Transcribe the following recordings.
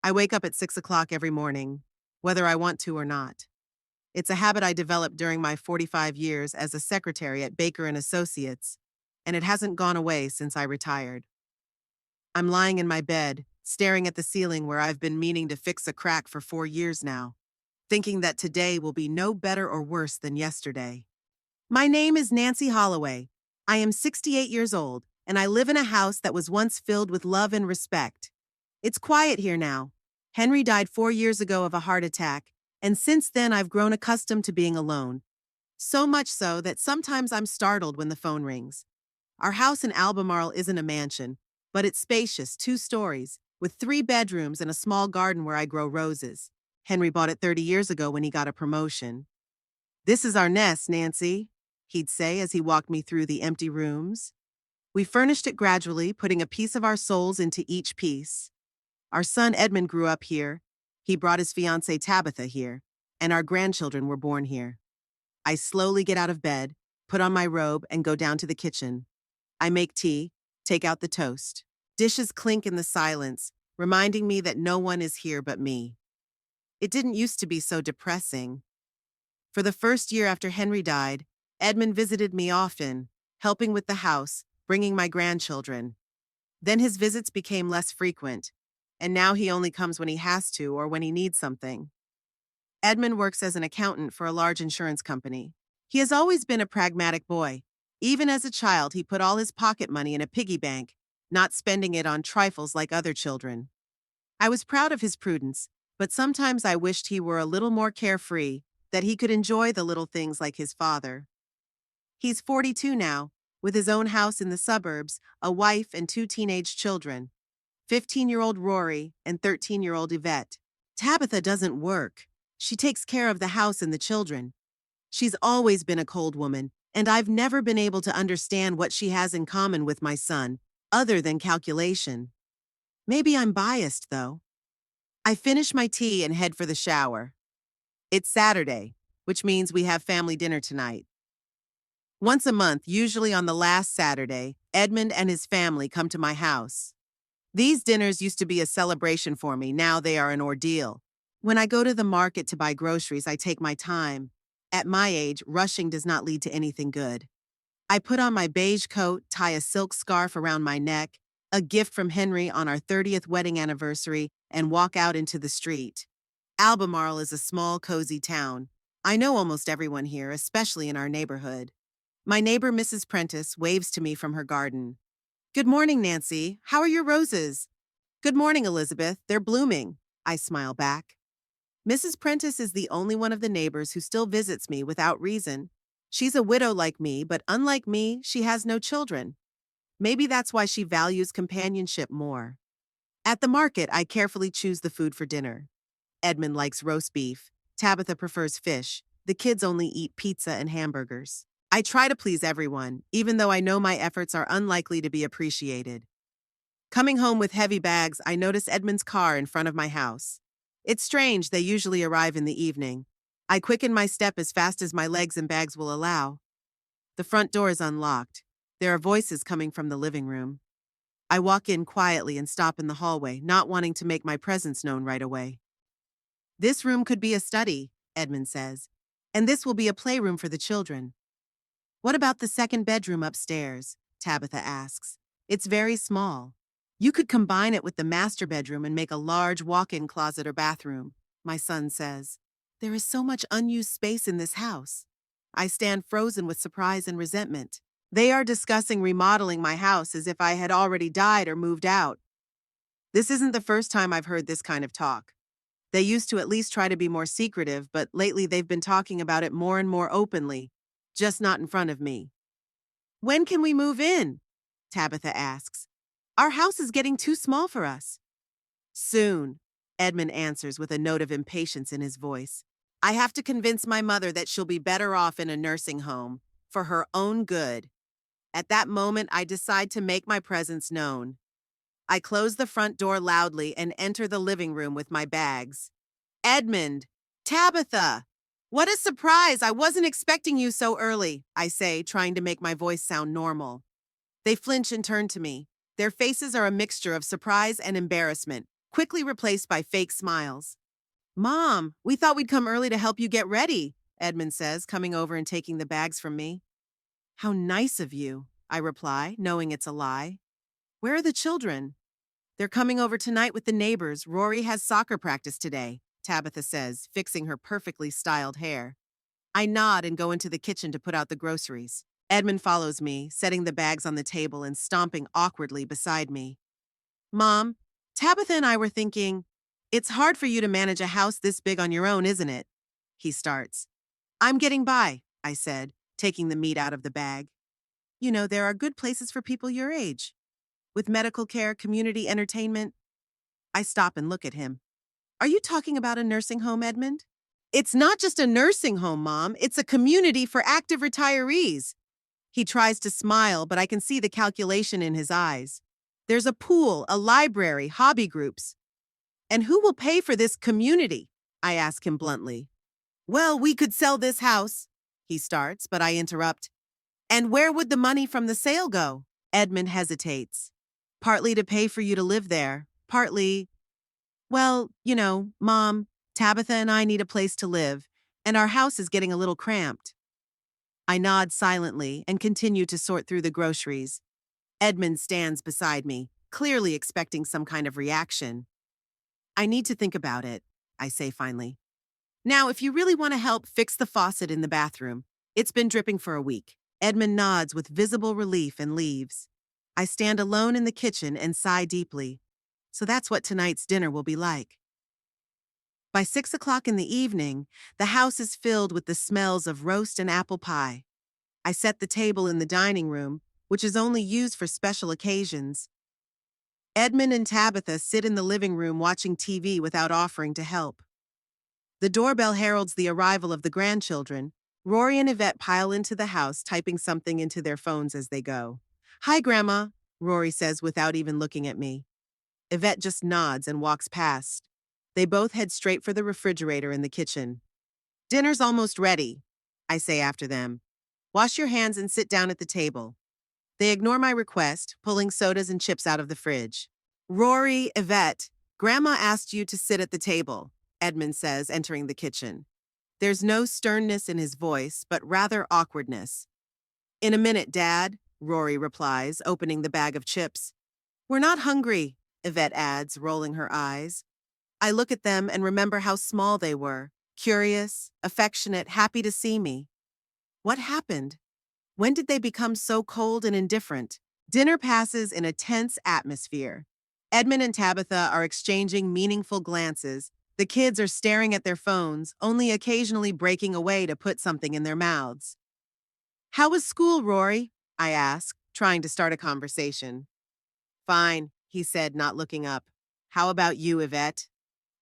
I wake up at 6 o'clock every morning, whether I want to or not. It's a habit I developed during my 45 years as a secretary at Baker and Associates, and it hasn't gone away since I retired. I'm lying in my bed, staring at the ceiling where I've been meaning to fix a crack for 4 years now, thinking that today will be no better or worse than yesterday. My name is Nancy Holloway. I am 68 years old, and I live in a house that was once filled with love and respect. It's quiet here now. Henry died 4 years ago of a heart attack, and since then I've grown accustomed to being alone. So much so that sometimes I'm startled when the phone rings. Our house in Albemarle isn't a mansion, but it's spacious, 2 stories, with 3 bedrooms and a small garden where I grow roses. Henry bought it 30 years ago when he got a promotion. "This is our nest, Nancy," he'd say as he walked me through the empty rooms. We furnished it gradually, putting a piece of our souls into each piece. Our son Edmund grew up here. He brought his fiancée Tabitha here, and our grandchildren were born here. I slowly get out of bed, put on my robe, and go down to the kitchen. I make tea, take out the toast. Dishes clink in the silence, reminding me that no one is here but me. It didn't used to be so depressing. For the first year after Henry died, Edmund visited me often, helping with the house, bringing my grandchildren. Then his visits became less frequent, and now he only comes when he has to or when he needs something. Edmund works as an accountant for a large insurance company. He has always been a pragmatic boy. Even as a child, he put all his pocket money in a piggy bank, not spending it on trifles like other children. I was proud of his prudence, but sometimes I wished he were a little more carefree, that he could enjoy the little things like his father. He's 42 now, with his own house in the suburbs, a wife and 2 teenage children, 15-year-old Rory and 13-year-old Yvette. Tabitha doesn't work. She takes care of the house and the children. She's always been a cold woman, and I've never been able to understand what she has in common with my son, other than calculation. Maybe I'm biased, though. I finish my tea and head for the shower. It's Saturday, which means we have family dinner tonight. Once a month, usually on the last Saturday, Edmund and his family come to my house. These dinners used to be a celebration for me, now they are an ordeal. When I go to the market to buy groceries, I take my time. At my age, rushing does not lead to anything good. I put on my beige coat, tie a silk scarf around my neck, a gift from Henry on our 30th wedding anniversary, and walk out into the street. Albemarle is a small, cozy town. I know almost everyone here, especially in our neighborhood. My neighbor, Mrs. Prentice, waves to me from her garden. "Good morning, Nancy. How are your roses?" "Good morning, Elizabeth. They're blooming," I smile back. Mrs. Prentice is the only one of the neighbors who still visits me without reason. She's a widow like me, but unlike me, she has no children. Maybe that's why she values companionship more. At the market, I carefully choose the food for dinner. Edmund likes roast beef. Tabitha prefers fish. The kids only eat pizza and hamburgers. I try to please everyone, even though I know my efforts are unlikely to be appreciated. Coming home with heavy bags, I notice Edmund's car in front of my house. It's strange, they usually arrive in the evening. I quicken my step as fast as my legs and bags will allow. The front door is unlocked. There are voices coming from the living room. I walk in quietly and stop in the hallway, not wanting to make my presence known right away. "This room could be a study," Edmund says, "and this will be a playroom for the children." "What about the second bedroom upstairs?" Tabitha asks. "It's very small. You could combine it with the master bedroom and make a large walk-in closet or bathroom," my son says. There is so much unused space in this house. I stand frozen with surprise and resentment. They are discussing remodeling my house as if I had already died or moved out. This isn't the first time I've heard this kind of talk. They used to at least try to be more secretive, but lately they've been talking about it more and more openly, just not in front of me. "When can we move in?" Tabitha asks. "Our house is getting too small for us." "Soon," Edmund answers with a note of impatience in his voice. "I have to convince my mother that she'll be better off in a nursing home, for her own good." At that moment, I decide to make my presence known. I close the front door loudly and enter the living room with my bags. "Edmund! Tabitha! What a surprise! I wasn't expecting you so early," I say, trying to make my voice sound normal. They flinch and turn to me. Their faces are a mixture of surprise and embarrassment, quickly replaced by fake smiles. Mom, we thought we'd come early to help you get ready, Edmund says, coming over and taking the bags from me. How nice of you, I reply, knowing it's a lie. Where are the children? They're coming over tonight with the neighbors. Rory has soccer practice today, Tabitha says, fixing her perfectly styled hair. I nod and go into the kitchen to put out the groceries. Edmund follows me, setting the bags on the table and stomping awkwardly beside me. Mom, Tabitha and I were thinking, it's hard for you to manage a house this big on your own, isn't it? He starts. I'm getting by, I said, taking the meat out of the bag. You know, there are good places for people your age. With medical care, community entertainment. I stop and look at him. Are you talking about a nursing home, Edmund? It's not just a nursing home, Mom. It's a community for active retirees. He tries to smile, but I can see the calculation in his eyes. There's a pool, a library, hobby groups. And who will pay for this community? I ask him bluntly. Well, we could sell this house, he starts, but I interrupt. And where would the money from the sale go? Edmund hesitates. Partly to pay for you to live there, partly, well, Mom, Tabitha and I need a place to live, and our house is getting a little cramped. I nod silently and continue to sort through the groceries. Edmund stands beside me, clearly expecting some kind of reaction. I need to think about it, I say finally. Now, if you really want to help, fix the faucet in the bathroom. It's been dripping for a week. Edmund nods with visible relief and leaves. I stand alone in the kitchen and sigh deeply. So that's what tonight's dinner will be like. By 6 o'clock in the evening, the house is filled with the smells of roast and apple pie. I set the table in the dining room, which is only used for special occasions. Edmund and Tabitha sit in the living room watching TV without offering to help. The doorbell heralds the arrival of the grandchildren. Rory and Yvette pile into the house, typing something into their phones as they go. Hi, Grandma, Rory says without even looking at me. Yvette just nods and walks past. They both head straight for the refrigerator in the kitchen. Dinner's almost ready, I say after them. Wash your hands and sit down at the table. They ignore my request, pulling sodas and chips out of the fridge. Rory, Yvette, Grandma asked you to sit at the table, Edmund says, entering the kitchen. There's no sternness in his voice, but rather awkwardness. In a minute, Dad, Rory replies, opening the bag of chips. We're not hungry, Yvette adds, rolling her eyes. I look at them and remember how small they were, curious, affectionate, happy to see me. What happened? When did they become so cold and indifferent? Dinner passes in a tense atmosphere. Edmund and Tabitha are exchanging meaningful glances. The kids are staring at their phones, only occasionally breaking away to put something in their mouths. How was school, Rory? I ask, trying to start a conversation. Fine, he said, not looking up. How about you, Yvette?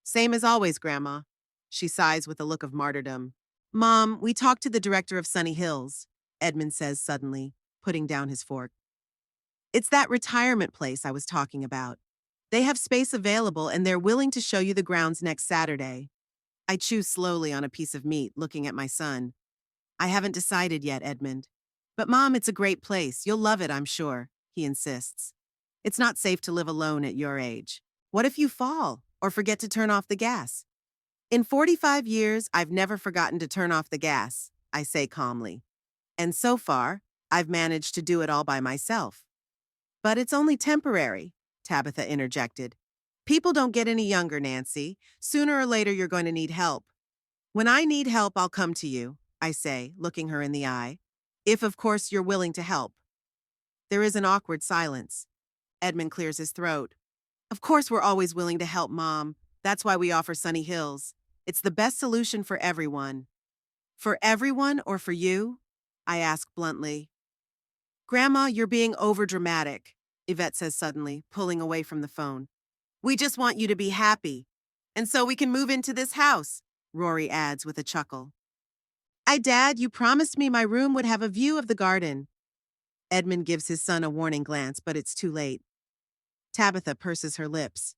Same as always, Grandma. She sighs with a look of martyrdom. Mom, we talked to the director of Sunny Hills, Edmund says suddenly, putting down his fork. It's that retirement place I was talking about. They have space available and they're willing to show you the grounds next Saturday. I chew slowly on a piece of meat, looking at my son. I haven't decided yet, Edmund. But Mom, it's a great place. You'll love it, I'm sure, he insists. It's not safe to live alone at your age. What if you fall or forget to turn off the gas? In 45 years, I've never forgotten to turn off the gas, I say calmly. And so far, I've managed to do it all by myself. But it's only temporary, Tabitha interjected. People don't get any younger, Nancy. Sooner or later, you're going to need help. When I need help, I'll come to you, I say, looking her in the eye. If, of course, you're willing to help. There is an awkward silence. Edmund clears his throat. Of course we're always willing to help, Mom. That's why we offer Sunny Hills. It's the best solution for everyone. For everyone or for you? I ask bluntly. Grandma, you're being overdramatic, Yvette says suddenly, pulling away from the phone. We just want you to be happy. And so we can move into this house, Rory adds with a chuckle. Dad, you promised me my room would have a view of the garden. Edmund gives his son a warning glance, but it's too late. Tabitha purses her lips.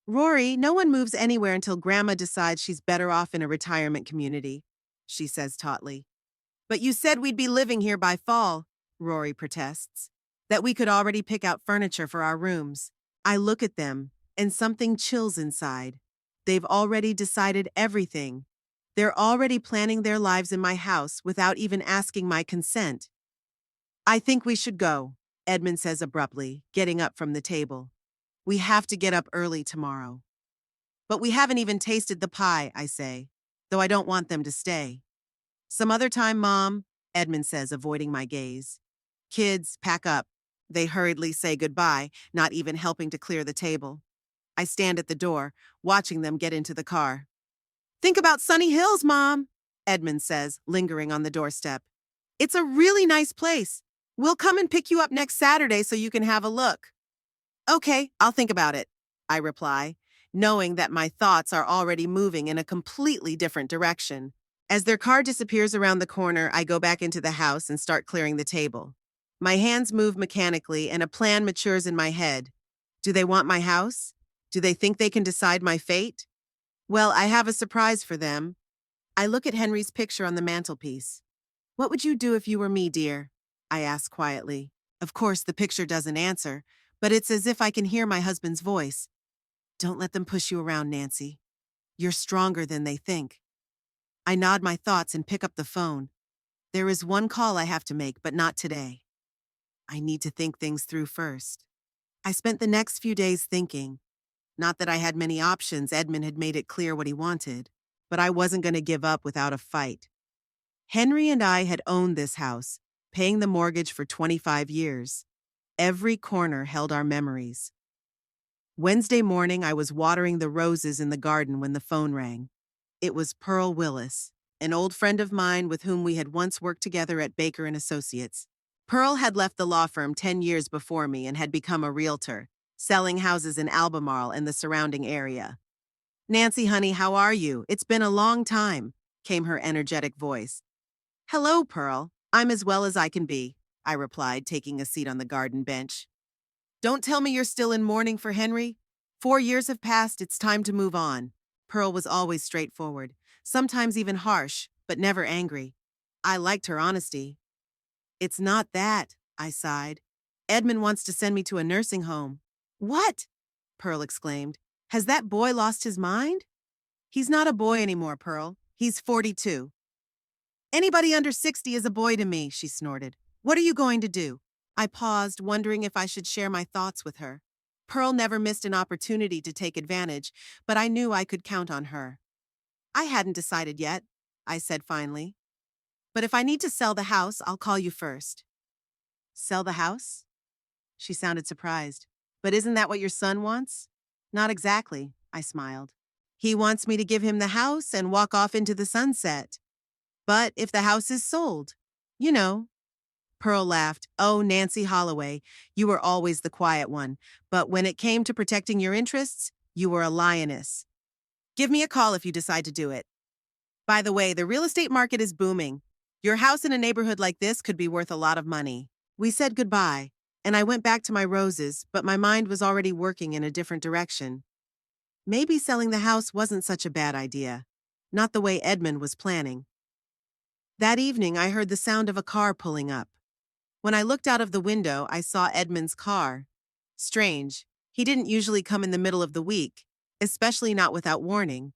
Rory, no one moves anywhere until Grandma decides she's better off in a retirement community, she says tautly. But you said we'd be living here by fall, Rory protests. That we could already pick out furniture for our rooms. I look at them. and something chills inside. They've already decided everything. They're already planning their lives in my house without even asking my consent. I think we should go, Edmund says abruptly, getting up from the table. We have to get up early tomorrow. But we haven't even tasted the pie, I say, though I don't want them to stay. Some other time, Mom, Edmund says, avoiding my gaze. Kids, pack up. They hurriedly say goodbye, not even helping to clear the table. I stand at the door, watching them get into the car. Think about Sunny Hills, Mom, Edmund says, lingering on the doorstep. It's a really nice place. We'll come and pick you up next Saturday so you can have a look. Okay, I'll think about it, I reply, knowing that my thoughts are already moving in a completely different direction. As their car disappears around the corner, I go back into the house and start clearing the table. My hands move mechanically and a plan matures in my head. Do they want my house? Do they think they can decide my fate? Well, I have a surprise for them. I look at Henry's picture on the mantelpiece. What would you do if you were me, dear? I ask quietly. Of course, the picture doesn't answer, but it's as if I can hear my husband's voice. Don't let them push you around, Nancy. You're stronger than they think. I nod my thoughts and pick up the phone. There is one call I have to make, but not today. I need to think things through first. I spent the next few days thinking. Not that I had many options, Edmund had made it clear what he wanted, but I wasn't going to give up without a fight. Henry and I had owned this house, paying the mortgage for 25 years. Every corner held our memories. Wednesday morning, I was watering the roses in the garden when the phone rang. It was Pearl Willis, an old friend of mine with whom we had once worked together at Baker and Associates. Pearl had left the law firm 10 years before me and had become a realtor, selling houses in Albemarle and the surrounding area. Nancy, honey, how are you? It's been a long time, came her energetic voice. Hello, Pearl. I'm as well as I can be, I replied, taking a seat on the garden bench. Don't tell me you're still in mourning for Henry. 4 years have passed, it's time to move on. Pearl was always straightforward, sometimes even harsh, but never angry. I liked her honesty. It's not that, I sighed. Edmund wants to send me to a nursing home. What? Pearl exclaimed. Has that boy lost his mind? He's not a boy anymore, Pearl. He's 42. Anybody under 60 is a boy to me, she snorted. What are you going to do? I paused, wondering if I should share my thoughts with her. Pearl never missed an opportunity to take advantage, but I knew I could count on her. I hadn't decided yet, I said finally. But if I need to sell the house, I'll call you first. Sell the house? She sounded surprised. But isn't that what your son wants? Not exactly, I smiled. He wants me to give him the house and walk off into the sunset. But if the house is sold, you know. Pearl laughed. Oh, Nancy Holloway, you were always the quiet one. But when it came to protecting your interests, you were a lioness. Give me a call if you decide to do it. By the way, the real estate market is booming. Your house in a neighborhood like this could be worth a lot of money. We said goodbye, and I went back to my roses, but my mind was already working in a different direction. Maybe selling the house wasn't such a bad idea. Not the way Edmund was planning. That evening, I heard the sound of a car pulling up. When I looked out of the window, I saw Edmund's car. Strange, he didn't usually come in the middle of the week, especially not without warning.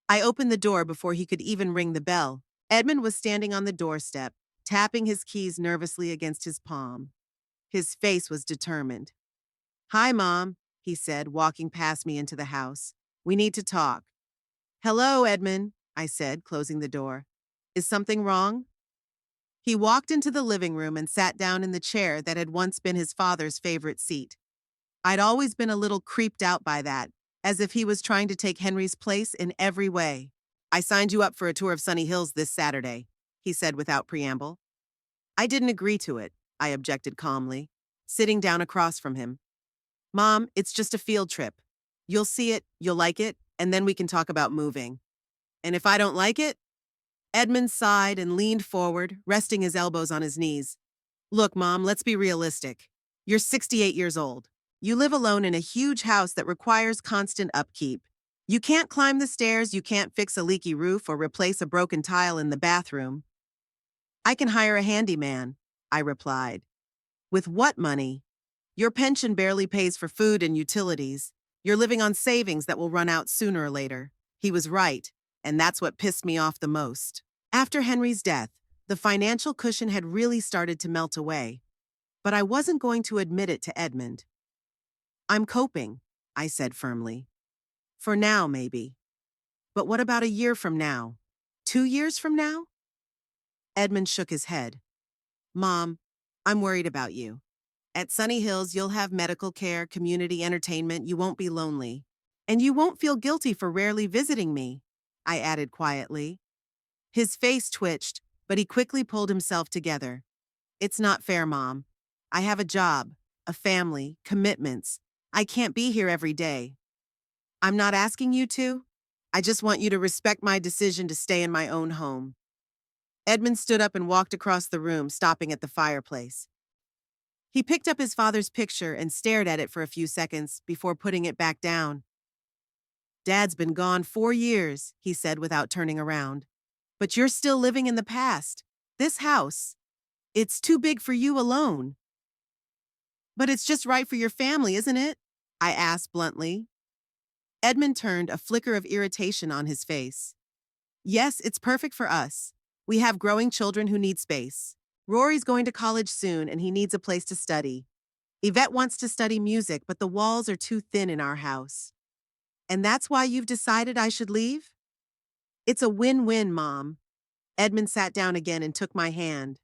I opened the door before he could even ring the bell. Edmund was standing on the doorstep, tapping his keys nervously against his palm. His face was determined. Hi, Mom, he said, walking past me into the house. We need to talk. Hello, Edmund, I said, closing the door. Is something wrong? He walked into the living room and sat down in the chair that had once been his father's favorite seat. I'd always been a little creeped out by that, as if he was trying to take Henry's place in every way. I signed you up for a tour of Sunny Hills this Saturday, he said without preamble. I didn't agree to it, I objected calmly, sitting down across from him. Mom, it's just a field trip. You'll see it, you'll like it, and then we can talk about moving. And if I don't like it? Edmund sighed and leaned forward, resting his elbows on his knees. Look, Mom, let's be realistic. You're 68 years old. You live alone in a huge house that requires constant upkeep. You can't climb the stairs, you can't fix a leaky roof or replace a broken tile in the bathroom. I can hire a handyman, I replied. With what money? Your pension barely pays for food and utilities. You're living on savings that will run out sooner or later. He was right, and that's what pissed me off the most. After Henry's death, the financial cushion had really started to melt away, but I wasn't going to admit it to Edmund. I'm coping, I said firmly. For now, maybe. But what about a year from now? 2 years from now? Edmund shook his head. Mom, I'm worried about you. At Sunny Hills, you'll have medical care, community entertainment, you won't be lonely. And you won't feel guilty for rarely visiting me, I added quietly. His face twitched, but he quickly pulled himself together. It's not fair, Mom. I have a job, a family, commitments. I can't be here every day. I'm not asking you to. I just want you to respect my decision to stay in my own home. Edmund stood up and walked across the room, stopping at the fireplace. He picked up his father's picture and stared at it for a few seconds before putting it back down. Dad's been gone 4 years, he said without turning around. But you're still living in the past. This house, it's too big for you alone. But it's just right for your family, isn't it? I asked bluntly. Edmund turned, a flicker of irritation on his face. Yes, it's perfect for us. We have growing children who need space. Rory's going to college soon and he needs a place to study. Yvette wants to study music, but the walls are too thin in our house. And that's why you've decided I should leave? It's a win-win, Mom. Edmund sat down again and took my hand.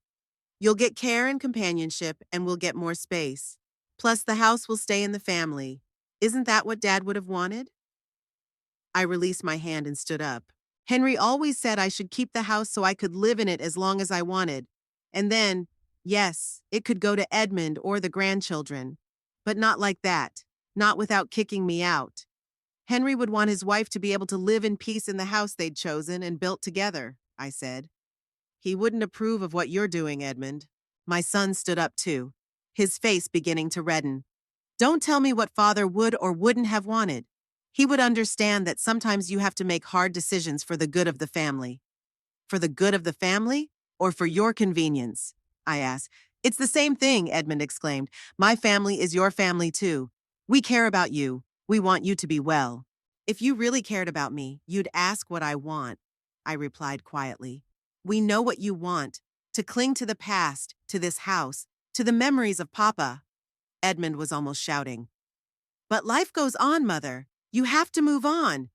You'll get care and companionship, and we'll get more space. Plus, the house will stay in the family. Isn't that what Dad would have wanted? I released my hand and stood up. Henry always said I should keep the house so I could live in it as long as I wanted. And then, yes, it could go to Edmund or the grandchildren. But not like that. Not without kicking me out. Henry would want his wife to be able to live in peace in the house they'd chosen and built together, I said. He wouldn't approve of what you're doing, Edmund. My son stood up too, his face beginning to redden. Don't tell me what Father would or wouldn't have wanted. He would understand that sometimes you have to make hard decisions for the good of the family. For the good of the family or for your convenience? I asked. It's the same thing, Edmund exclaimed. My family is your family too. We care about you. We want you to be well. If you really cared about me, you'd ask what I want, I replied quietly. We know what you want, to cling to the past, to this house, to the memories of Papa. Edmund was almost shouting. But life goes on, Mother. You have to move on.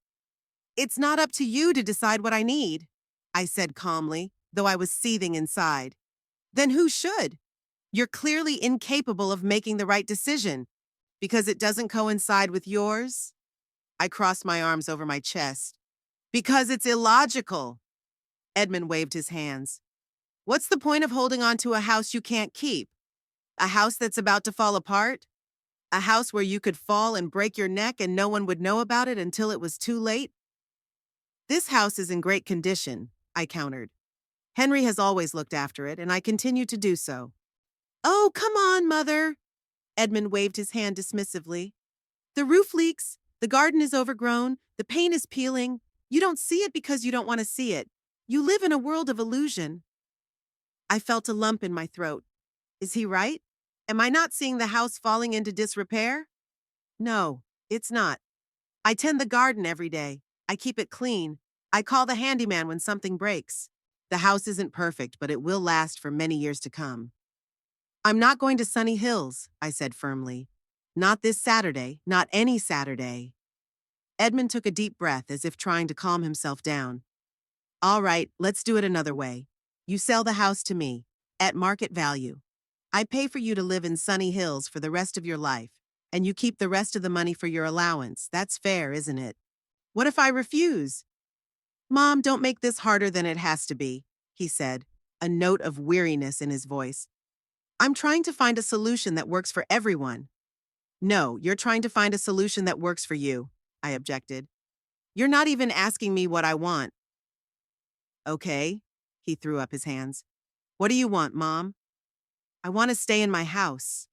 It's not up to you to decide what I need, I said calmly, though I was seething inside. Then who should? You're clearly incapable of making the right decision. Because it doesn't coincide with yours? I crossed my arms over my chest. Because it's illogical. Edmund waved his hands. What's the point of holding on to a house you can't keep? A house that's about to fall apart? A house where you could fall and break your neck and no one would know about it until it was too late? This house is in great condition, I countered. Henry has always looked after it, and I continue to do so. Oh, come on, Mother. Edmund waved his hand dismissively. The roof leaks, the garden is overgrown, the paint is peeling. You don't see it because you don't want to see it. You live in a world of illusion. I felt a lump in my throat. Is he right? Am I not seeing the house falling into disrepair? No, it's not. I tend the garden every day. I keep it clean. I call the handyman when something breaks. The house isn't perfect, but it will last for many years to come. I'm not going to Sunny Hills, I said firmly. Not this Saturday, not any Saturday. Edmund took a deep breath as if trying to calm himself down. All right, let's do it another way. You sell the house to me, at market value. I pay for you to live in Sunny Hills for the rest of your life, and you keep the rest of the money for your allowance. That's fair, isn't it? What if I refuse? Mom, don't make this harder than it has to be, he said, a note of weariness in his voice. I'm trying to find a solution that works for everyone. No, you're trying to find a solution that works for you, I objected. You're not even asking me what I want. Okay, he threw up his hands. What do you want, Mom? I want to stay in my house.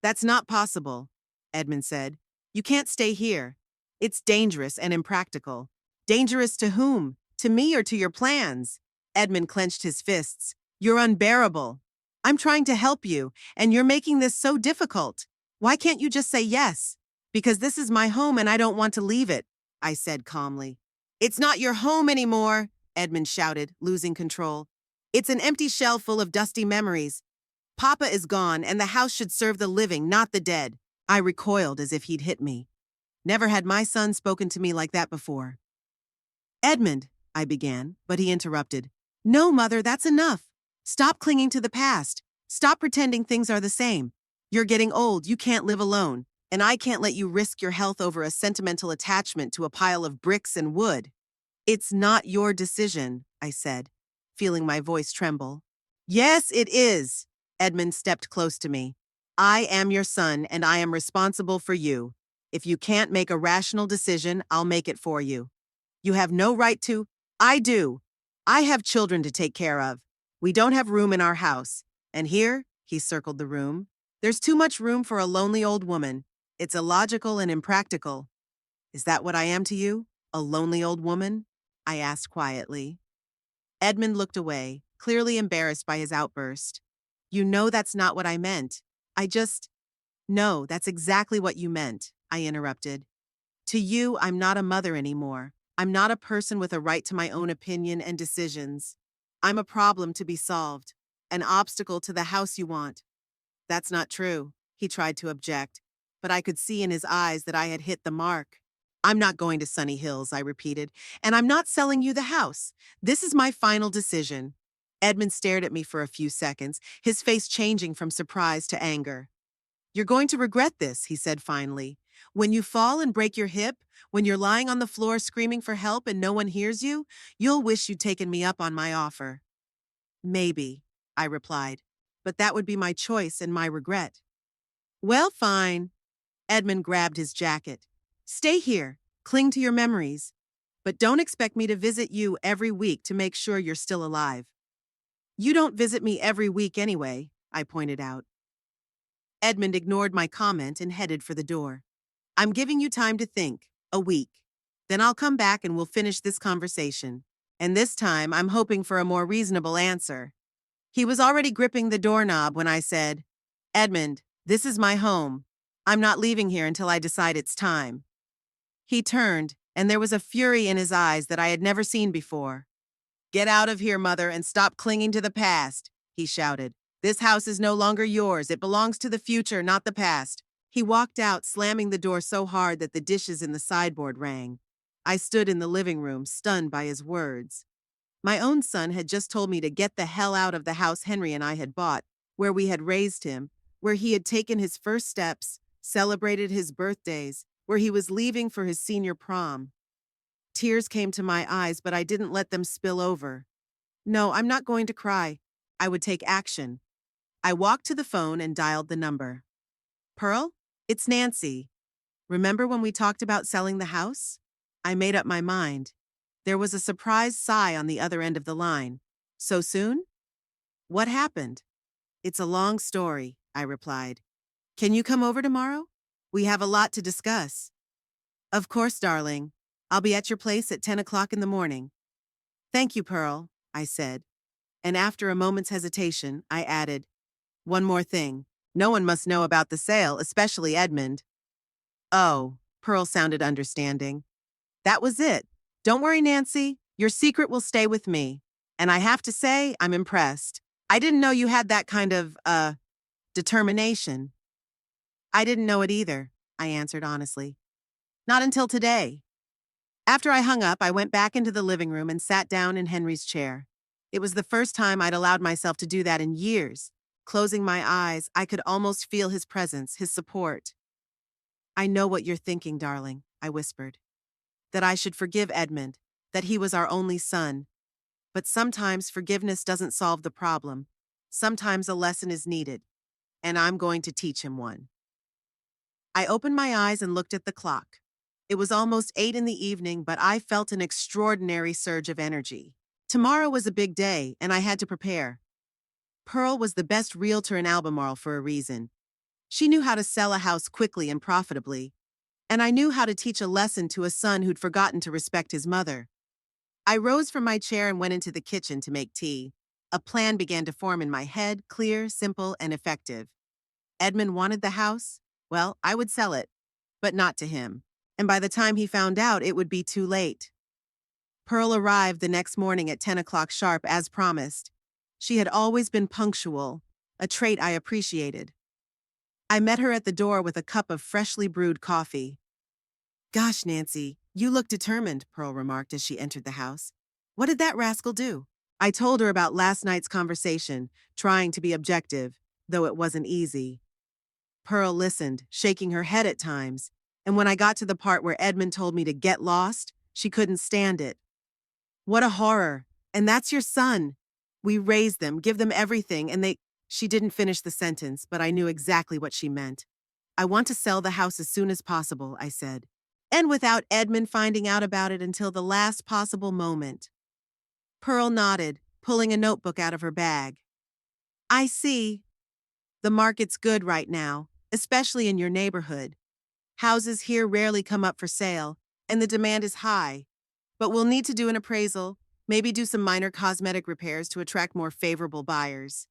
That's not possible, Edmund said. You can't stay here. It's dangerous and impractical. Dangerous to whom? To me or to your plans? Edmund clenched his fists. You're unbearable. I'm trying to help you, and you're making this so difficult. Why can't you just say yes? Because this is my home and I don't want to leave it, I said calmly. It's not your home anymore, Edmund shouted, losing control. It's an empty shell full of dusty memories. Papa is gone and the house should serve the living, not the dead. I recoiled as if he'd hit me. Never had my son spoken to me like that before. Edmund, I began, but he interrupted. No, Mother, that's enough. Stop clinging to the past. Stop pretending things are the same. You're getting old, you can't live alone, and I can't let you risk your health over a sentimental attachment to a pile of bricks and wood. It's not your decision, I said, feeling my voice tremble. Yes, it is. Edmund stepped close to me. I am your son, and I am responsible for you. If you can't make a rational decision, I'll make it for you. You have no right to. I do. I have children to take care of. We don't have room in our house. And here, he circled the room, there's too much room for a lonely old woman. It's illogical and impractical. Is that what I am to you? A lonely old woman? I asked quietly. Edmund looked away, clearly embarrassed by his outburst. You know that's not what I meant. No, that's exactly what you meant, I interrupted. To you, I'm not a mother anymore. I'm not a person with a right to my own opinion and decisions. I'm a problem to be solved, an obstacle to the house you want. That's not true, he tried to object, but I could see in his eyes that I had hit the mark. I'm not going to Sunny Hills, I repeated, and I'm not selling you the house. This is my final decision. Edmund stared at me for a few seconds, his face changing from surprise to anger. You're going to regret this, he said finally. When you fall and break your hip, when you're lying on the floor screaming for help and no one hears you, you'll wish you'd taken me up on my offer. Maybe, I replied, but that would be my choice and my regret. Well, fine. Edmund grabbed his jacket. Stay here, cling to your memories, but don't expect me to visit you every week to make sure you're still alive. You don't visit me every week anyway, I pointed out. Edmund ignored my comment and headed for the door. I'm giving you time to think, a week. Then I'll come back and we'll finish this conversation. And this time, I'm hoping for a more reasonable answer. He was already gripping the doorknob when I said, Edmund, this is my home. I'm not leaving here until I decide it's time. He turned, and there was a fury in his eyes that I had never seen before. Get out of here, Mother, and stop clinging to the past, he shouted. This house is no longer yours. It belongs to the future, not the past. He walked out, slamming the door so hard that the dishes in the sideboard rang. I stood in the living room, stunned by his words. My own son had just told me to get the hell out of the house Henry and I had bought, where we had raised him, where he had taken his first steps, celebrated his birthdays, where he was leaving for his senior prom. Tears came to my eyes, but I didn't let them spill over. No, I'm not going to cry. I would take action. I walked to the phone and dialed the number. Pearl, it's Nancy. Remember when we talked about selling the house? I made up my mind. There was a surprised sigh on the other end of the line. So soon? What happened? It's a long story, I replied. Can you come over tomorrow? We have a lot to discuss. Of course, darling. I'll be at your place at 10 o'clock in the morning. Thank you, Pearl, I said. And after a moment's hesitation, I added, one more thing. No one must know about the sale, especially Edmund. Oh, Pearl sounded understanding. That was it. Don't worry, Nancy. Your secret will stay with me. And I have to say, I'm impressed. I didn't know you had that kind of, determination. I didn't know it either, I answered honestly. Not until today. After I hung up, I went back into the living room and sat down in Henry's chair. It was the first time I'd allowed myself to do that in years. Closing my eyes, I could almost feel his presence, his support. I know what you're thinking, darling, I whispered. That I should forgive Edmund, that he was our only son. But sometimes forgiveness doesn't solve the problem. Sometimes a lesson is needed, and I'm going to teach him one. I opened my eyes and looked at the clock. It was almost 8 in the evening, but I felt an extraordinary surge of energy. Tomorrow was a big day, and I had to prepare. Pearl was the best realtor in Albemarle for a reason. She knew how to sell a house quickly and profitably, and I knew how to teach a lesson to a son who'd forgotten to respect his mother. I rose from my chair and went into the kitchen to make tea. A plan began to form in my head, clear, simple, and effective. Edmund wanted the house. Well, I would sell it. but not to him. And by the time he found out, it would be too late. Pearl arrived the next morning at 10 o'clock sharp as promised. She had always been punctual, a trait I appreciated. I met her at the door with a cup of freshly brewed coffee. "Gosh, Nancy, you look determined," Pearl remarked as she entered the house. "What did that rascal do?" I told her about last night's conversation, trying to be objective, though it wasn't easy. Pearl listened, shaking her head at times, and when I got to the part where Edmund told me to get lost, she couldn't stand it. "What a horror! And that's your son! We raised them, give them everything, and they—" She didn't finish the sentence, but I knew exactly what she meant. "I want to sell the house as soon as possible," I said, "and without Edmund finding out about it until the last possible moment." Pearl nodded, pulling a notebook out of her bag. "I see. The market's good right now, especially in your neighborhood. Houses here rarely come up for sale, and the demand is high. But we'll need to do an appraisal, maybe do some minor cosmetic repairs to attract more favorable buyers."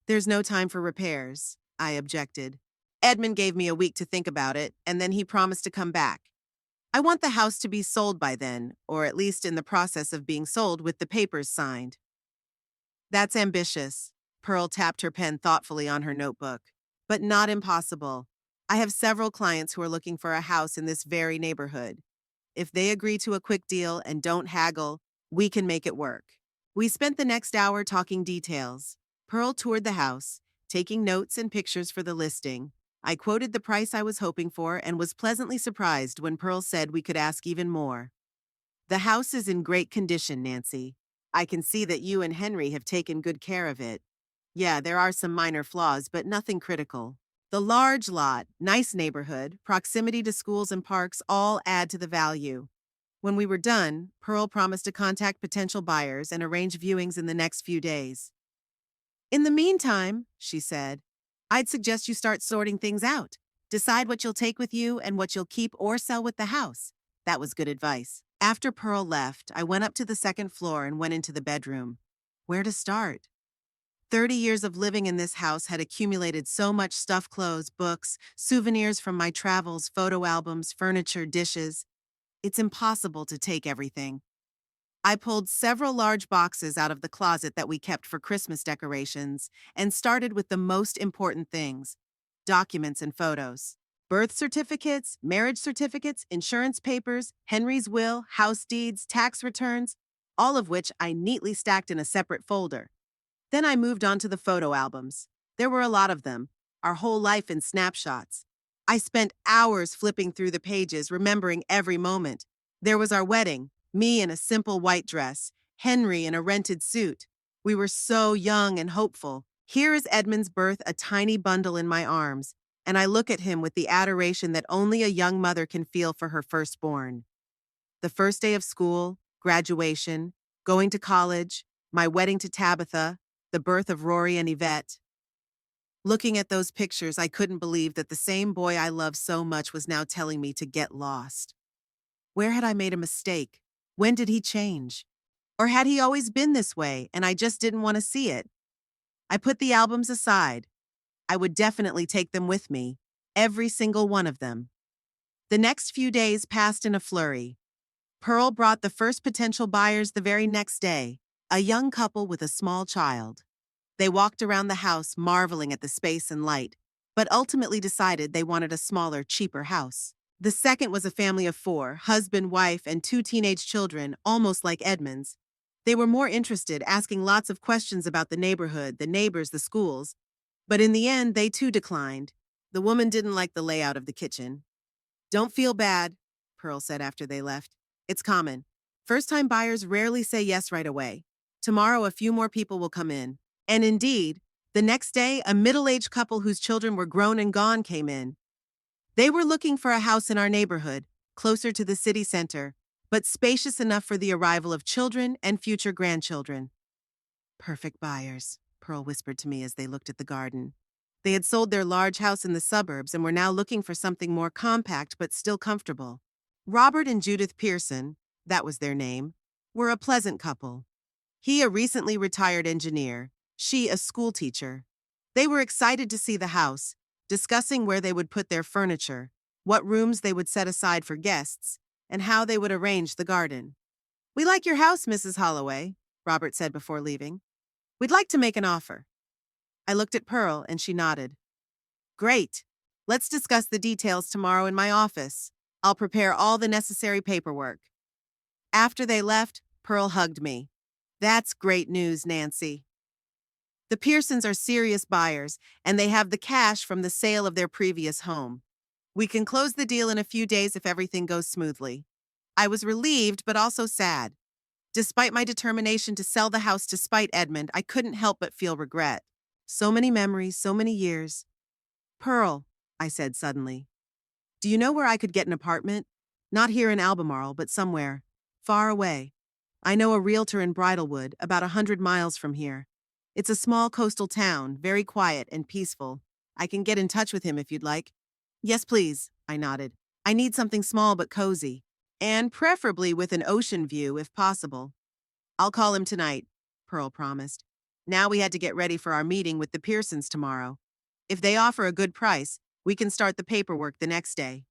"There's no time for repairs," I objected. "Edmund gave me a week to think about it, and then he promised to come back. I want the house to be sold by then, or at least in the process of being sold with the papers signed." "That's ambitious." Pearl tapped her pen thoughtfully on her notebook. "But not impossible. I have several clients who are looking for a house in this very neighborhood. If they agree to a quick deal and don't haggle, we can make it work." We spent the next hour talking details. Pearl toured the house, taking notes and pictures for the listing. I quoted the price I was hoping for and was pleasantly surprised when Pearl said we could ask even more. "The house is in great condition, Nancy. I can see that you and Henry have taken good care of it. Yeah, there are some minor flaws, but nothing critical. The large lot, nice neighborhood, proximity to schools and parks all add to the value." When we were done, Pearl promised to contact potential buyers and arrange viewings in the next few days. "In the meantime," she said, "I'd suggest you start sorting things out. Decide what you'll take with you and what you'll keep or sell with the house." That was good advice. After Pearl left, I went up to the second floor and went into the bedroom. Where to start? 30 years of living in this house had accumulated so much stuffed clothes, books, souvenirs from my travels, photo albums, furniture, dishes. It's impossible to take everything. I pulled several large boxes out of the closet that we kept for Christmas decorations and started with the most important things: documents and photos. Birth certificates, marriage certificates, insurance papers, Henry's will, house deeds, tax returns, all of which I neatly stacked in a separate folder. Then I moved on to the photo albums. There were a lot of them, our whole life in snapshots. I spent hours flipping through the pages, remembering every moment. There was our wedding, me in a simple white dress, Henry in a rented suit. We were so young and hopeful. Here is Edmund's birth, a tiny bundle in my arms, and I look at him with the adoration that only a young mother can feel for her firstborn. The first day of school, graduation, going to college, my wedding to Tabitha, the birth of Rory and Yvette. Looking at those pictures, I couldn't believe that the same boy I loved so much was now telling me to get lost. Where had I made a mistake? When did he change? Or had he always been this way and I just didn't want to see it? I put the albums aside. I would definitely take them with me, every single one of them. The next few days passed in a flurry. Pearl brought the first potential buyers the very next day, a young couple with a small child. They walked around the house marveling at the space and light, but ultimately decided they wanted a smaller, cheaper house. The second was a family of 4, husband, wife, and 2 teenage children, almost like Edmund's. They were more interested, asking lots of questions about the neighborhood, the neighbors, the schools. But in the end, they too declined. The woman didn't like the layout of the kitchen. "Don't feel bad," Pearl said after they left. "It's common. First-time buyers rarely say yes right away. Tomorrow, a few more people will come in." And indeed, the next day, a middle-aged couple whose children were grown and gone came in. They were looking for a house in our neighborhood, closer to the city center, but spacious enough for the arrival of children and future grandchildren. "Perfect buyers," Pearl whispered to me as they looked at the garden. They had sold their large house in the suburbs and were now looking for something more compact but still comfortable. Robert and Judith Pearson, that was their name, were a pleasant couple. He a recently retired engineer, she a school teacher. They were excited to see the house, discussing where they would put their furniture, what rooms they would set aside for guests, and how they would arrange the garden. "We like your house, Mrs. Holloway," Robert said before leaving. "We'd like to make an offer." I looked at Pearl and she nodded. "Great. Let's discuss the details tomorrow in my office. I'll prepare all the necessary paperwork." After they left, Pearl hugged me. "That's great news, Nancy. The Pearsons are serious buyers, and they have the cash from the sale of their previous home. We can close the deal in a few days if everything goes smoothly." I was relieved, but also sad. Despite my determination to sell the house to spite Edmund, I couldn't help but feel regret. So many memories, so many years. "Pearl," I said suddenly, "do you know where I could get an apartment? Not here in Albemarle, but somewhere. Far away. I know a realtor in Bridlewood, about 100 miles from here. It's a small coastal town, very quiet and peaceful. I can get in touch with him if you'd like." "Yes, please," I nodded. "I need something small but cozy, and preferably with an ocean view if possible." "I'll call him tonight," Pearl promised. Now we had to get ready for our meeting with the Pearsons tomorrow. If they offer a good price, we can start the paperwork the next day.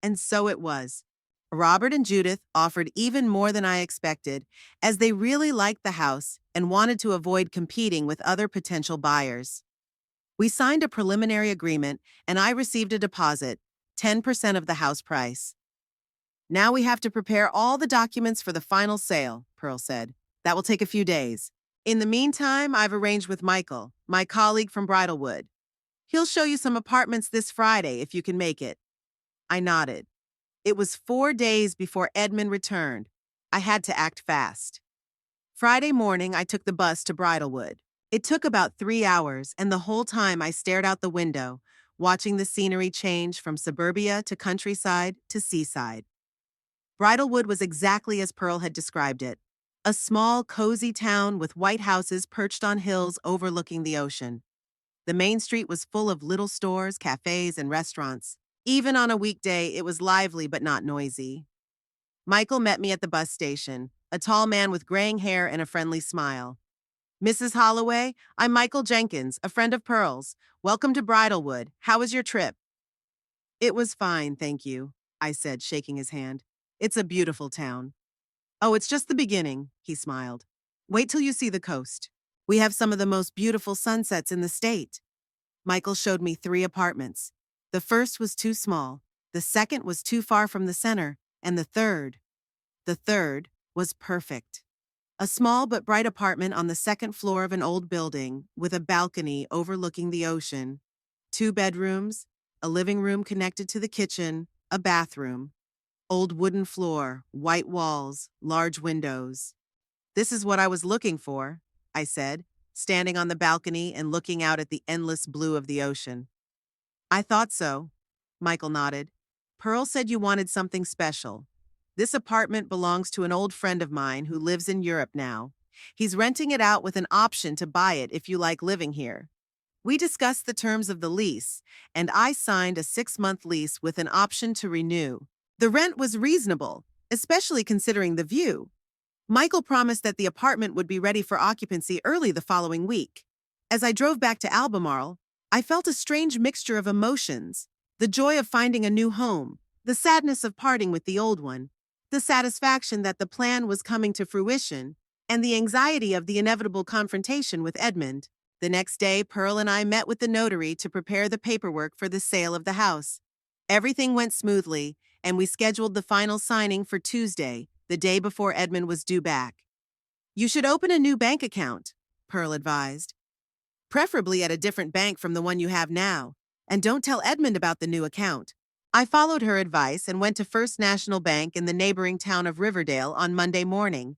And so it was. Robert and Judith offered even more than I expected, as they really liked the house and wanted to avoid competing with other potential buyers. We signed a preliminary agreement, and I received a deposit, 10% of the house price. "Now we have to prepare all the documents for the final sale," Pearl said. "That will take a few days. In the meantime, I've arranged with Michael, my colleague from Bridlewood. He'll show you some apartments this Friday if you can make it." I nodded. It was 4 days before Edmund returned. I had to act fast. Friday morning, I took the bus to Bridlewood. It took about 3 hours, and the whole time I stared out the window, watching the scenery change from suburbia to countryside to seaside. Bridlewood was exactly as Pearl had described it. A small, cozy town with white houses perched on hills overlooking the ocean. The main street was full of little stores, cafes, and restaurants. Even on a weekday, it was lively but not noisy. Michael met me at the bus station, a tall man with graying hair and a friendly smile. "Mrs. Holloway, I'm Michael Jenkins, a friend of Pearl's. Welcome to Bridlewood. How was your trip?" "It was fine, thank you," I said, shaking his hand. "It's a beautiful town." "Oh, it's just the beginning," he smiled. "Wait till you see the coast. We have some of the most beautiful sunsets in the state." Michael showed me 3 apartments. The first was too small, the second was too far from the center, and the third was perfect. A small but bright apartment on the second floor of an old building with a balcony overlooking the ocean. 2 bedrooms, a living room connected to the kitchen, a bathroom. Old wooden floor, white walls, large windows. "This is what I was looking for," I said, standing on the balcony and looking out at the endless blue of the ocean. "I thought so," Michael nodded. "Pearl said you wanted something special. This apartment belongs to an old friend of mine who lives in Europe now. He's renting it out with an option to buy it if you like living here." We discussed the terms of the lease, and I signed a 6-month lease with an option to renew. The rent was reasonable, especially considering the view. Michael promised that the apartment would be ready for occupancy early the following week. As I drove back to Albemarle, I felt a strange mixture of emotions: the joy of finding a new home, the sadness of parting with the old one, the satisfaction that the plan was coming to fruition, and the anxiety of the inevitable confrontation with Edmund. The next day, Pearl and I met with the notary to prepare the paperwork for the sale of the house. Everything went smoothly, and we scheduled the final signing for Tuesday, the day before Edmund was due back. "You should open a new bank account," Pearl advised. "Preferably at a different bank from the one you have now, and don't tell Edmund about the new account." I followed her advice and went to First National Bank in the neighboring town of Riverdale on Monday morning.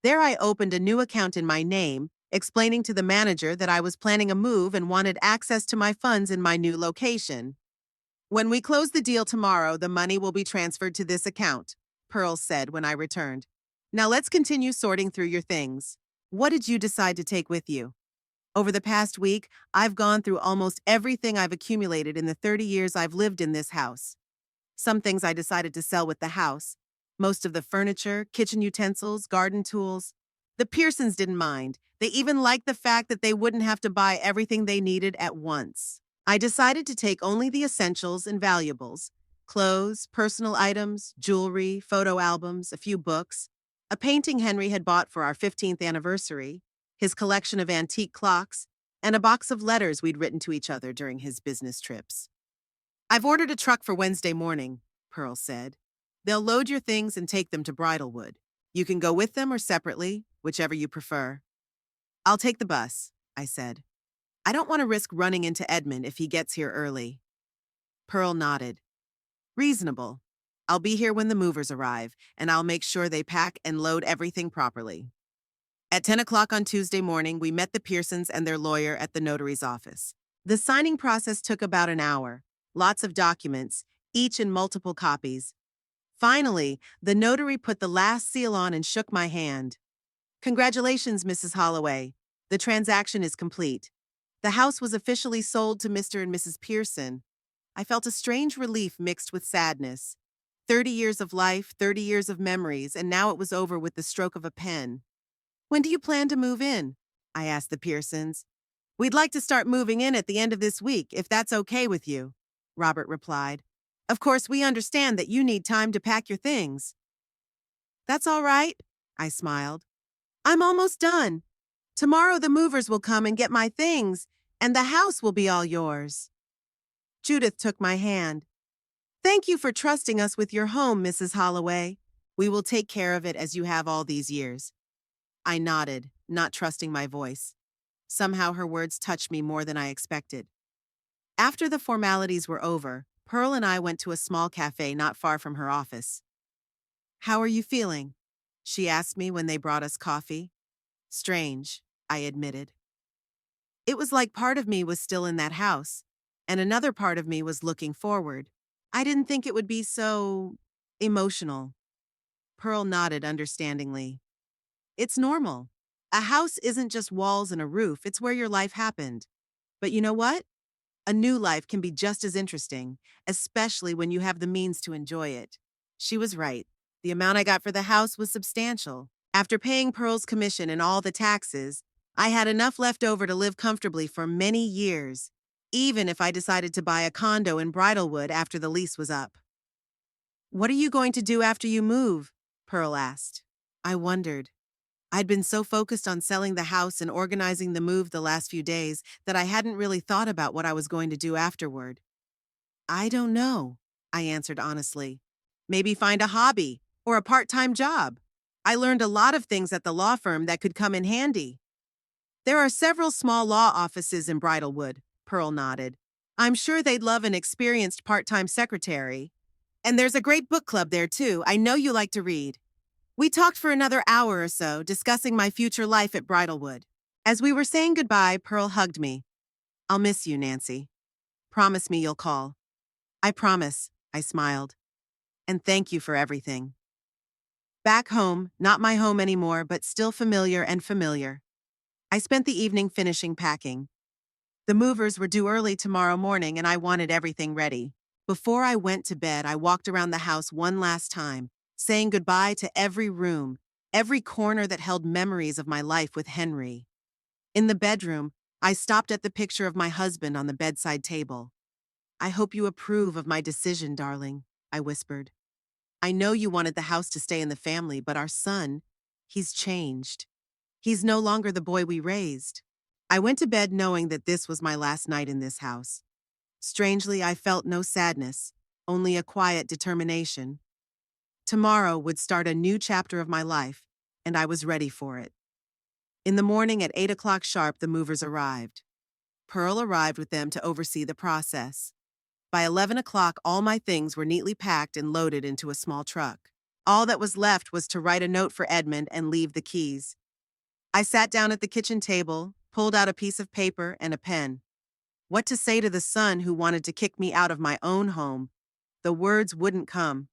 There I opened a new account in my name, explaining to the manager that I was planning a move and wanted access to my funds in my new location. "When we close the deal tomorrow, the money will be transferred to this account," Pearl said when I returned. "Now let's continue sorting through your things. What did you decide to take with you?" Over the past week, I've gone through almost everything I've accumulated in the 30 years I've lived in this house. Some things I decided to sell with the house. Most of the furniture, kitchen utensils, garden tools. The Pearsons didn't mind. They even liked the fact that they wouldn't have to buy everything they needed at once. I decided to take only the essentials and valuables. Clothes, personal items, jewelry, photo albums, a few books, a painting Henry had bought for our 15th anniversary, his collection of antique clocks, and a box of letters we'd written to each other during his business trips. "I've ordered a truck for Wednesday morning," Pearl said. "They'll load your things and take them to Bridalwood. You can go with them or separately, whichever you prefer." "I'll take the bus," I said. "I don't want to risk running into Edmund if he gets here early." Pearl nodded. "Reasonable. I'll be here when the movers arrive, and I'll make sure they pack and load everything properly." At 10 o'clock on Tuesday morning, we met the Pearsons and their lawyer at the notary's office. The signing process took about an hour. Lots of documents, each in multiple copies. Finally, the notary put the last seal on and shook my hand. "Congratulations, Mrs. Holloway. The transaction is complete. The house was officially sold to Mr. and Mrs. Pearson." I felt a strange relief mixed with sadness. 30 years of life, 30 years of memories, and now it was over with the stroke of a pen. "When do you plan to move in?" I asked the Pearsons. "We'd like to start moving in at the end of this week, if that's okay with you," Robert replied. "Of course, we understand that you need time to pack your things." "That's all right," I smiled. "I'm almost done. Tomorrow the movers will come and get my things, and the house will be all yours." Judith took my hand. "Thank you for trusting us with your home, Mrs. Holloway. We will take care of it as you have all these years." I nodded, not trusting my voice. Somehow her words touched me more than I expected. After the formalities were over, Pearl and I went to a small cafe not far from her office. "How are you feeling?" she asked me when they brought us coffee. "Strange," I admitted. It was like part of me was still in that house, and another part of me was looking forward. I didn't think it would be so emotional. Pearl nodded understandingly. "It's normal. A house isn't just walls and a roof, it's where your life happened. But you know what? A new life can be just as interesting, especially when you have the means to enjoy it." She was right. The amount I got for the house was substantial. After paying Pearl's commission and all the taxes, I had enough left over to live comfortably for many years, even if I decided to buy a condo in Bridalwood after the lease was up. "What are you going to do after you move?" Pearl asked. I wondered. I'd been so focused on selling the house and organizing the move the last few days that I hadn't really thought about what I was going to do afterward. "I don't know," I answered honestly. "Maybe find a hobby or a part-time job. I learned a lot of things at the law firm that could come in handy." "There are several small law offices in Bridalwood," Pearl nodded. "I'm sure they'd love an experienced part-time secretary. And there's a great book club there too. I know you like to read." We talked for another hour or so, discussing my future life at Bridalwood. As we were saying goodbye, Pearl hugged me. "I'll miss you, Nancy. Promise me you'll call." "I promise," I smiled. "And thank you for everything." Back home, not my home anymore, but still familiar and familiar. I spent the evening finishing packing. The movers were due early tomorrow morning, and I wanted everything ready. Before I went to bed, I walked around the house one last time, saying goodbye to every room, every corner that held memories of my life with Henry. In the bedroom, I stopped at the picture of my husband on the bedside table. "I hope you approve of my decision, darling," I whispered. "I know you wanted the house to stay in the family, but our son, he's changed. He's no longer the boy we raised." I went to bed knowing that this was my last night in this house. Strangely, I felt no sadness, only a quiet determination. Tomorrow would start a new chapter of my life, and I was ready for it. In the morning at 8 o'clock sharp, the movers arrived. Pearl arrived with them to oversee the process. By 11 o'clock, all my things were neatly packed and loaded into a small truck. All that was left was to write a note for Edmund and leave the keys. I sat down at the kitchen table, pulled out a piece of paper and a pen. What to say to the son who wanted to kick me out of my own home? The words wouldn't come.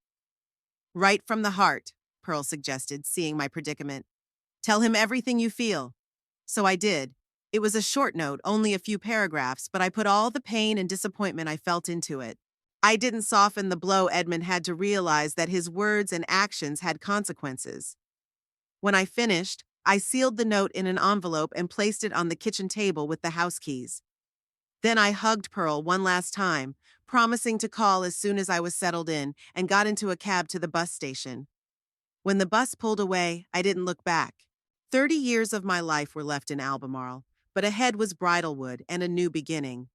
"Write from the heart," Pearl suggested, seeing my predicament. "Tell him everything you feel." So I did. It was a short note, only a few paragraphs, but I put all the pain and disappointment I felt into it. I didn't soften the blow Edmund had to realize that his words and actions had consequences. When I finished, I sealed the note in an envelope and placed it on the kitchen table with the house keys. Then I hugged Pearl one last time, promising to call as soon as I was settled in, and got into a cab to the bus station. When the bus pulled away, I didn't look back. 30 years of my life were left in Albemarle, but ahead was Bridalwood and a new beginning.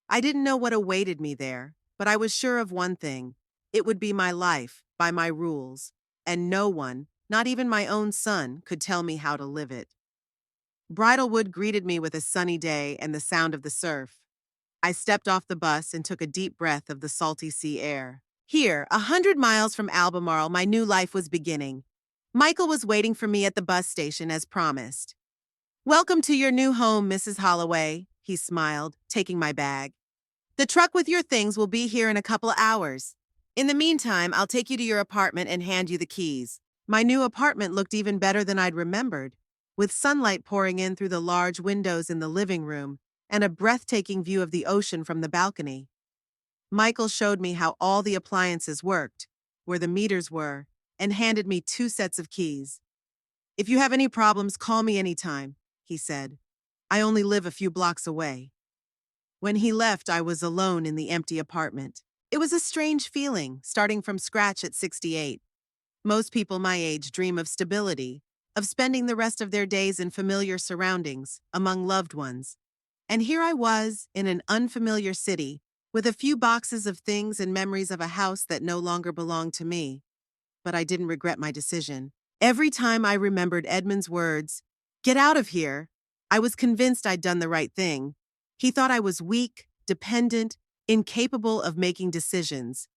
I didn't know what awaited me there, but I was sure of one thing. It would be my life, by my rules, and no one, not even my own son, could tell me how to live it. Bridalwood greeted me with a sunny day and the sound of the surf. I stepped off the bus and took a deep breath of the salty sea air. Here, 100 miles from Albemarle, my new life was beginning. Michael was waiting for me at the bus station as promised. "Welcome to your new home, Mrs. Holloway," he smiled, taking my bag. "The truck with your things will be here in a couple of hours. In the meantime, I'll take you to your apartment and hand you the keys." My new apartment looked even better than I'd remembered, with sunlight pouring in through the large windows in the living room and a breathtaking view of the ocean from the balcony. Michael showed me how all the appliances worked, where the meters were, and handed me 2 sets of keys. "If you have any problems, call me anytime," he said. "I only live a few blocks away." When he left, I was alone in the empty apartment. It was a strange feeling, starting from scratch at 68. Most people my age dream of stability, of spending the rest of their days in familiar surroundings, among loved ones. And here I was, in an unfamiliar city, with a few boxes of things and memories of a house that no longer belonged to me. But I didn't regret my decision. Every time I remembered Edmund's words, "Get out of here," I was convinced I'd done the right thing. He thought I was weak, dependent, incapable of making decisions.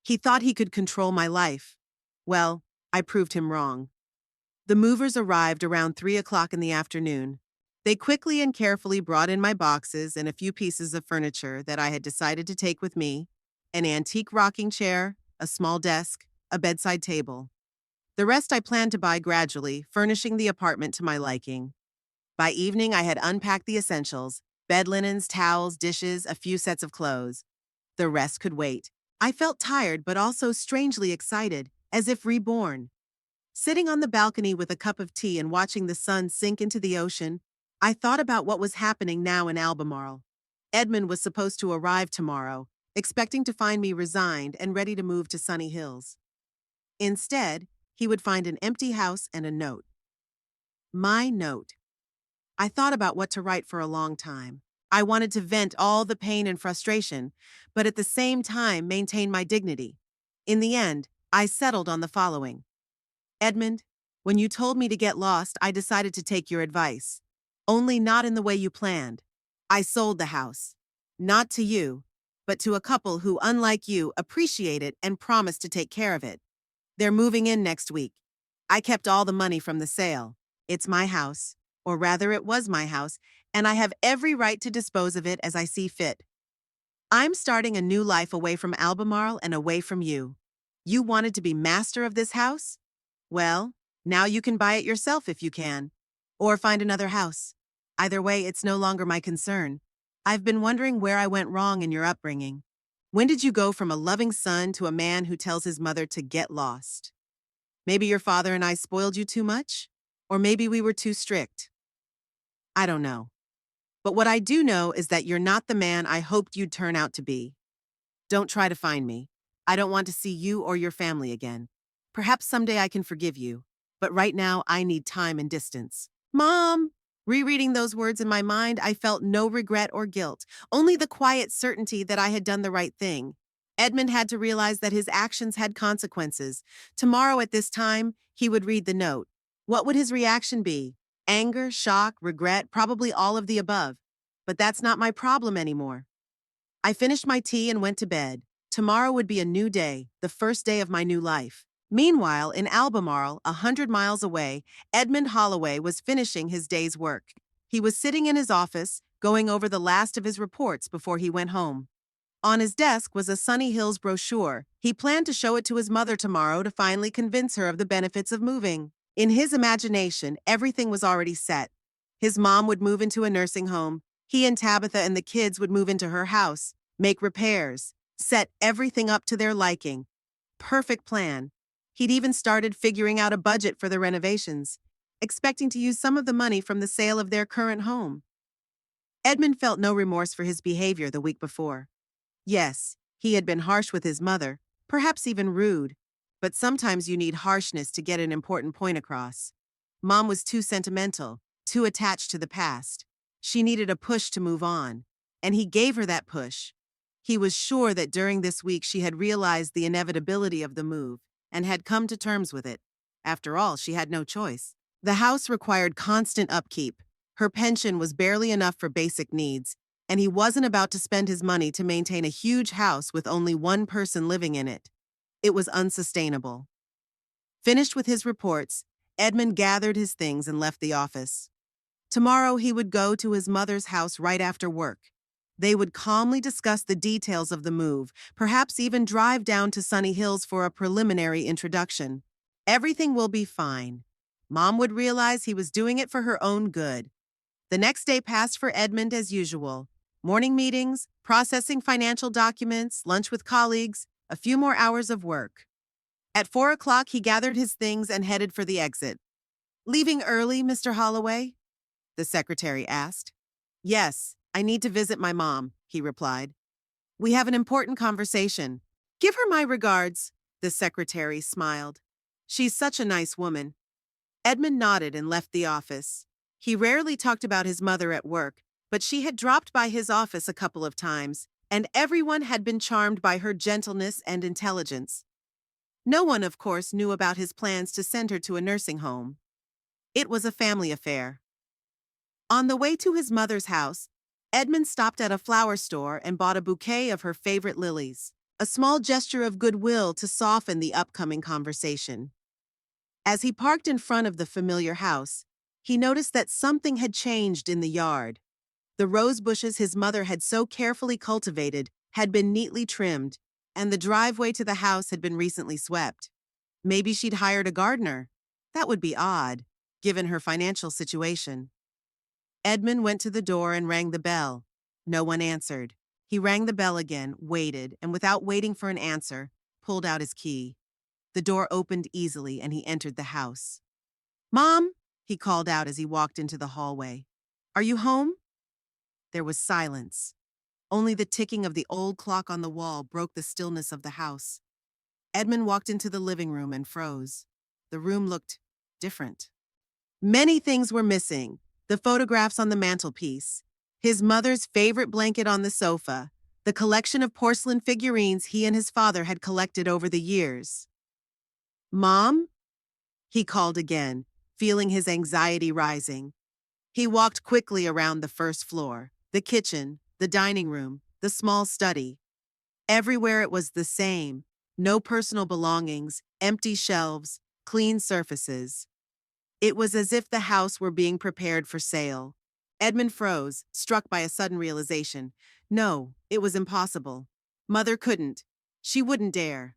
He thought he could control my life. Well, I proved him wrong. The movers arrived around 3 o'clock in the afternoon. They quickly and carefully brought in my boxes and a few pieces of furniture that I had decided to take with me: an antique rocking chair, a small desk, a bedside table. The rest I planned to buy gradually, furnishing the apartment to my liking. By evening, I had unpacked the essentials: bed linens, towels, dishes, a few sets of clothes. The rest could wait. I felt tired but also strangely excited, as if reborn. Sitting on the balcony with a cup of tea and watching the sun sink into the ocean, I thought about what was happening now in Albemarle. Edmund was supposed to arrive tomorrow, expecting to find me resigned and ready to move to Sunny Hills. Instead, he would find an empty house and a note. My note. I thought about what to write for a long time. I wanted to vent all the pain and frustration, but at the same time maintain my dignity. In the end, I settled on the following. "Edmund, when you told me to get lost, I decided to take your advice. Only not in the way you planned. I sold the house. Not to you, but to a couple who, unlike you, appreciate it and promise to take care of it. They're moving in next week. I kept all the money from the sale. It's my house, or rather it was my house, and I have every right to dispose of it as I see fit. I'm starting a new life away from Albemarle and away from you. You wanted to be master of this house? Well, now you can buy it yourself if you can, or find another house. Either way, it's no longer my concern. I've been wondering where I went wrong in your upbringing. When did you go from a loving son to a man who tells his mother to get lost? Maybe your father and I spoiled you too much? Or maybe we were too strict. I don't know. But what I do know is that you're not the man I hoped you'd turn out to be. Don't try to find me. I don't want to see you or your family again. Perhaps someday I can forgive you, but right now I need time and distance." Mom! Rereading those words in my mind, I felt no regret or guilt, only the quiet certainty that I had done the right thing. Edmund had to realize that his actions had consequences. Tomorrow at this time, he would read the note. What would his reaction be? Anger, shock, regret, probably all of the above. But that's not my problem anymore. I finished my tea and went to bed. Tomorrow would be a new day, the first day of my new life. Meanwhile, in Albemarle, 100 miles away, Edmund Holloway was finishing his day's work. He was sitting in his office, going over the last of his reports before he went home. On his desk was a Sunny Hills brochure. He planned to show it to his mother tomorrow to finally convince her of the benefits of moving. In his imagination, everything was already set. His mom would move into a nursing home. He and Tabitha and the kids would move into her house, make repairs, set everything up to their liking. Perfect plan. He'd even started figuring out a budget for the renovations, expecting to use some of the money from the sale of their current home. Edmund felt no remorse for his behavior the week before. Yes, he had been harsh with his mother, perhaps even rude, but sometimes you need harshness to get an important point across. Mom was too sentimental, too attached to the past. She needed a push to move on, and he gave her that push. He was sure that during this week she had realized the inevitability of the move and had come to terms with it. After all, she had no choice. The house required constant upkeep. Her pension was barely enough for basic needs, and he wasn't about to spend his money to maintain a huge house with only one person living in it. It was unsustainable. Finished with his reports, Edmund gathered his things and left the office. Tomorrow he would go to his mother's house right after work. They would calmly discuss the details of the move, perhaps even drive down to Sunny Hills for a preliminary introduction. Everything will be fine. Mom would realize he was doing it for her own good. The next day passed for Edmund as usual. Morning meetings, processing financial documents, lunch with colleagues, a few more hours of work. At 4 o'clock, he gathered his things and headed for the exit. "Leaving early, Mr. Holloway?" the secretary asked. "Yes, I need to visit my mom," he replied. "We have an important conversation. Give her my regards," the secretary smiled. "She's such a nice woman." Edmund nodded and left the office. He rarely talked about his mother at work, but she had dropped by his office a couple of times, and everyone had been charmed by her gentleness and intelligence. No one, of course, knew about his plans to send her to a nursing home. It was a family affair. On the way to his mother's house, Edmund stopped at a flower store and bought a bouquet of her favorite lilies, a small gesture of goodwill to soften the upcoming conversation. As he parked in front of the familiar house, he noticed that something had changed in the yard. The rose bushes his mother had so carefully cultivated had been neatly trimmed, and the driveway to the house had been recently swept. Maybe she'd hired a gardener. That would be odd, given her financial situation. Edmund went to the door and rang the bell. No one answered. He rang the bell again, waited, and without waiting for an answer, pulled out his key. The door opened easily and he entered the house. "Mom," he called out as he walked into the hallway. "Are you home?" There was silence. Only the ticking of the old clock on the wall broke the stillness of the house. Edmund walked into the living room and froze. The room looked different. Many things were missing. The photographs on the mantelpiece, his mother's favorite blanket on the sofa, the collection of porcelain figurines he and his father had collected over the years. "Mom?" he called again, feeling his anxiety rising. He walked quickly around the first floor, the kitchen, the dining room, the small study. Everywhere it was the same. No personal belongings, empty shelves, clean surfaces. It was as if the house were being prepared for sale. Edmund froze, struck by a sudden realization. No, it was impossible. Mother couldn't. She wouldn't dare.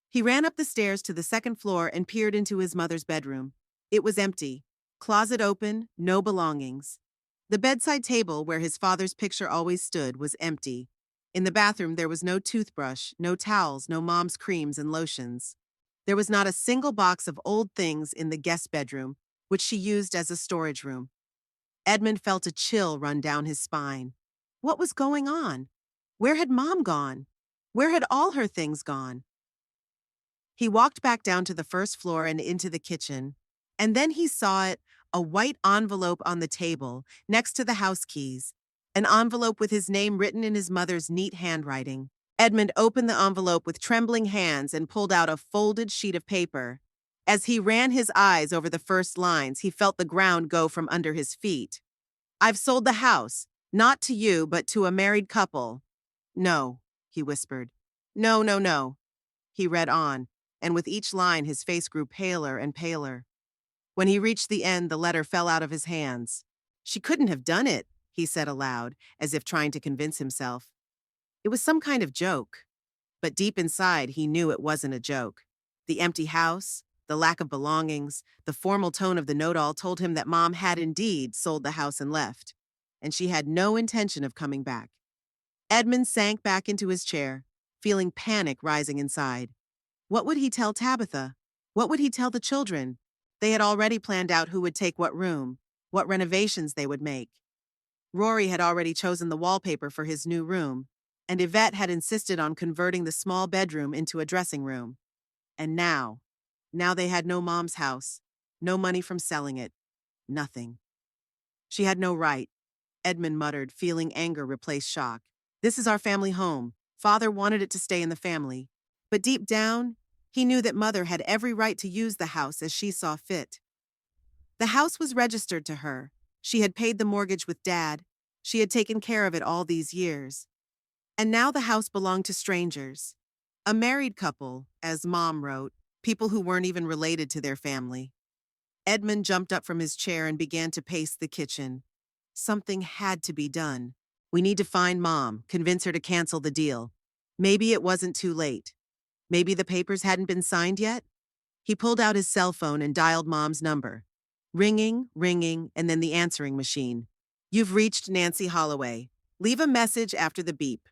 He ran up the stairs to the second floor and peered into his mother's bedroom. It was empty. Closet open, no belongings. The bedside table where his father's picture always stood was empty. In the bathroom there was no toothbrush, no towels, no mom's creams and lotions. There was not a single box of old things in the guest bedroom, which she used as a storage room. Edmund felt a chill run down his spine. What was going on? Where had Mom gone? Where had all her things gone? He walked back down to the first floor and into the kitchen, and then he saw it, a white envelope on the table next to the house keys, an envelope with his name written in his mother's neat handwriting. Edmund opened the envelope with trembling hands and pulled out a folded sheet of paper. As he ran his eyes over the first lines, he felt the ground go from under his feet. "I've sold the house, not to you, but to a married couple." "No," he whispered. "No, no, no." He read on, and with each line his face grew paler and paler. When he reached the end, the letter fell out of his hands. "She couldn't have done it," he said aloud, as if trying to convince himself. It was some kind of joke. But deep inside, he knew it wasn't a joke. The empty house, the lack of belongings, the formal tone of the note all told him that Mom had indeed sold the house and left, and she had no intention of coming back. Edmund sank back into his chair, feeling panic rising inside. What would he tell Tabitha? What would he tell the children? They had already planned out who would take what room, what renovations they would make. Rory had already chosen the wallpaper for his new room, and Yvette had insisted on converting the small bedroom into a dressing room. And now they had no mom's house, no money from selling it, nothing. She had no right, Edmund muttered, feeling anger replace shock. This is our family home. Father wanted it to stay in the family. But deep down, he knew that Mother had every right to use the house as she saw fit. The house was registered to her. She had paid the mortgage with Dad. She had taken care of it all these years. And now the house belonged to strangers. A married couple, as Mom wrote, people who weren't even related to their family. Edmund jumped up from his chair and began to pace the kitchen. Something had to be done. We need to find Mom, convince her to cancel the deal. Maybe it wasn't too late. Maybe the papers hadn't been signed yet? He pulled out his cell phone and dialed Mom's number. Ringing, and then the answering machine. You've reached Nancy Holloway. Leave a message after the beep.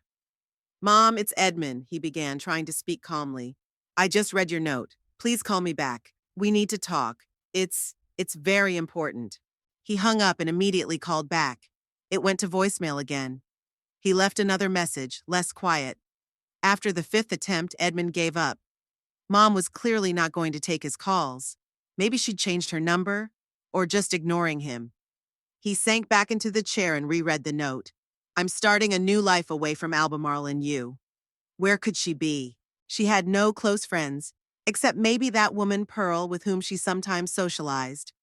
Mom, it's Edmund, he began, trying to speak calmly. I just read your note. Please call me back. We need to talk. It's very important. He hung up and immediately called back. It went to voicemail again. He left another message, less quiet. After the fifth attempt, Edmund gave up. Mom was clearly not going to take his calls. Maybe she'd changed her number, or just ignoring him. He sank back into the chair and reread the note. I'm starting a new life away from Albemarle and you. Where could she be? She had no close friends, except maybe that woman Pearl with whom she sometimes socialized.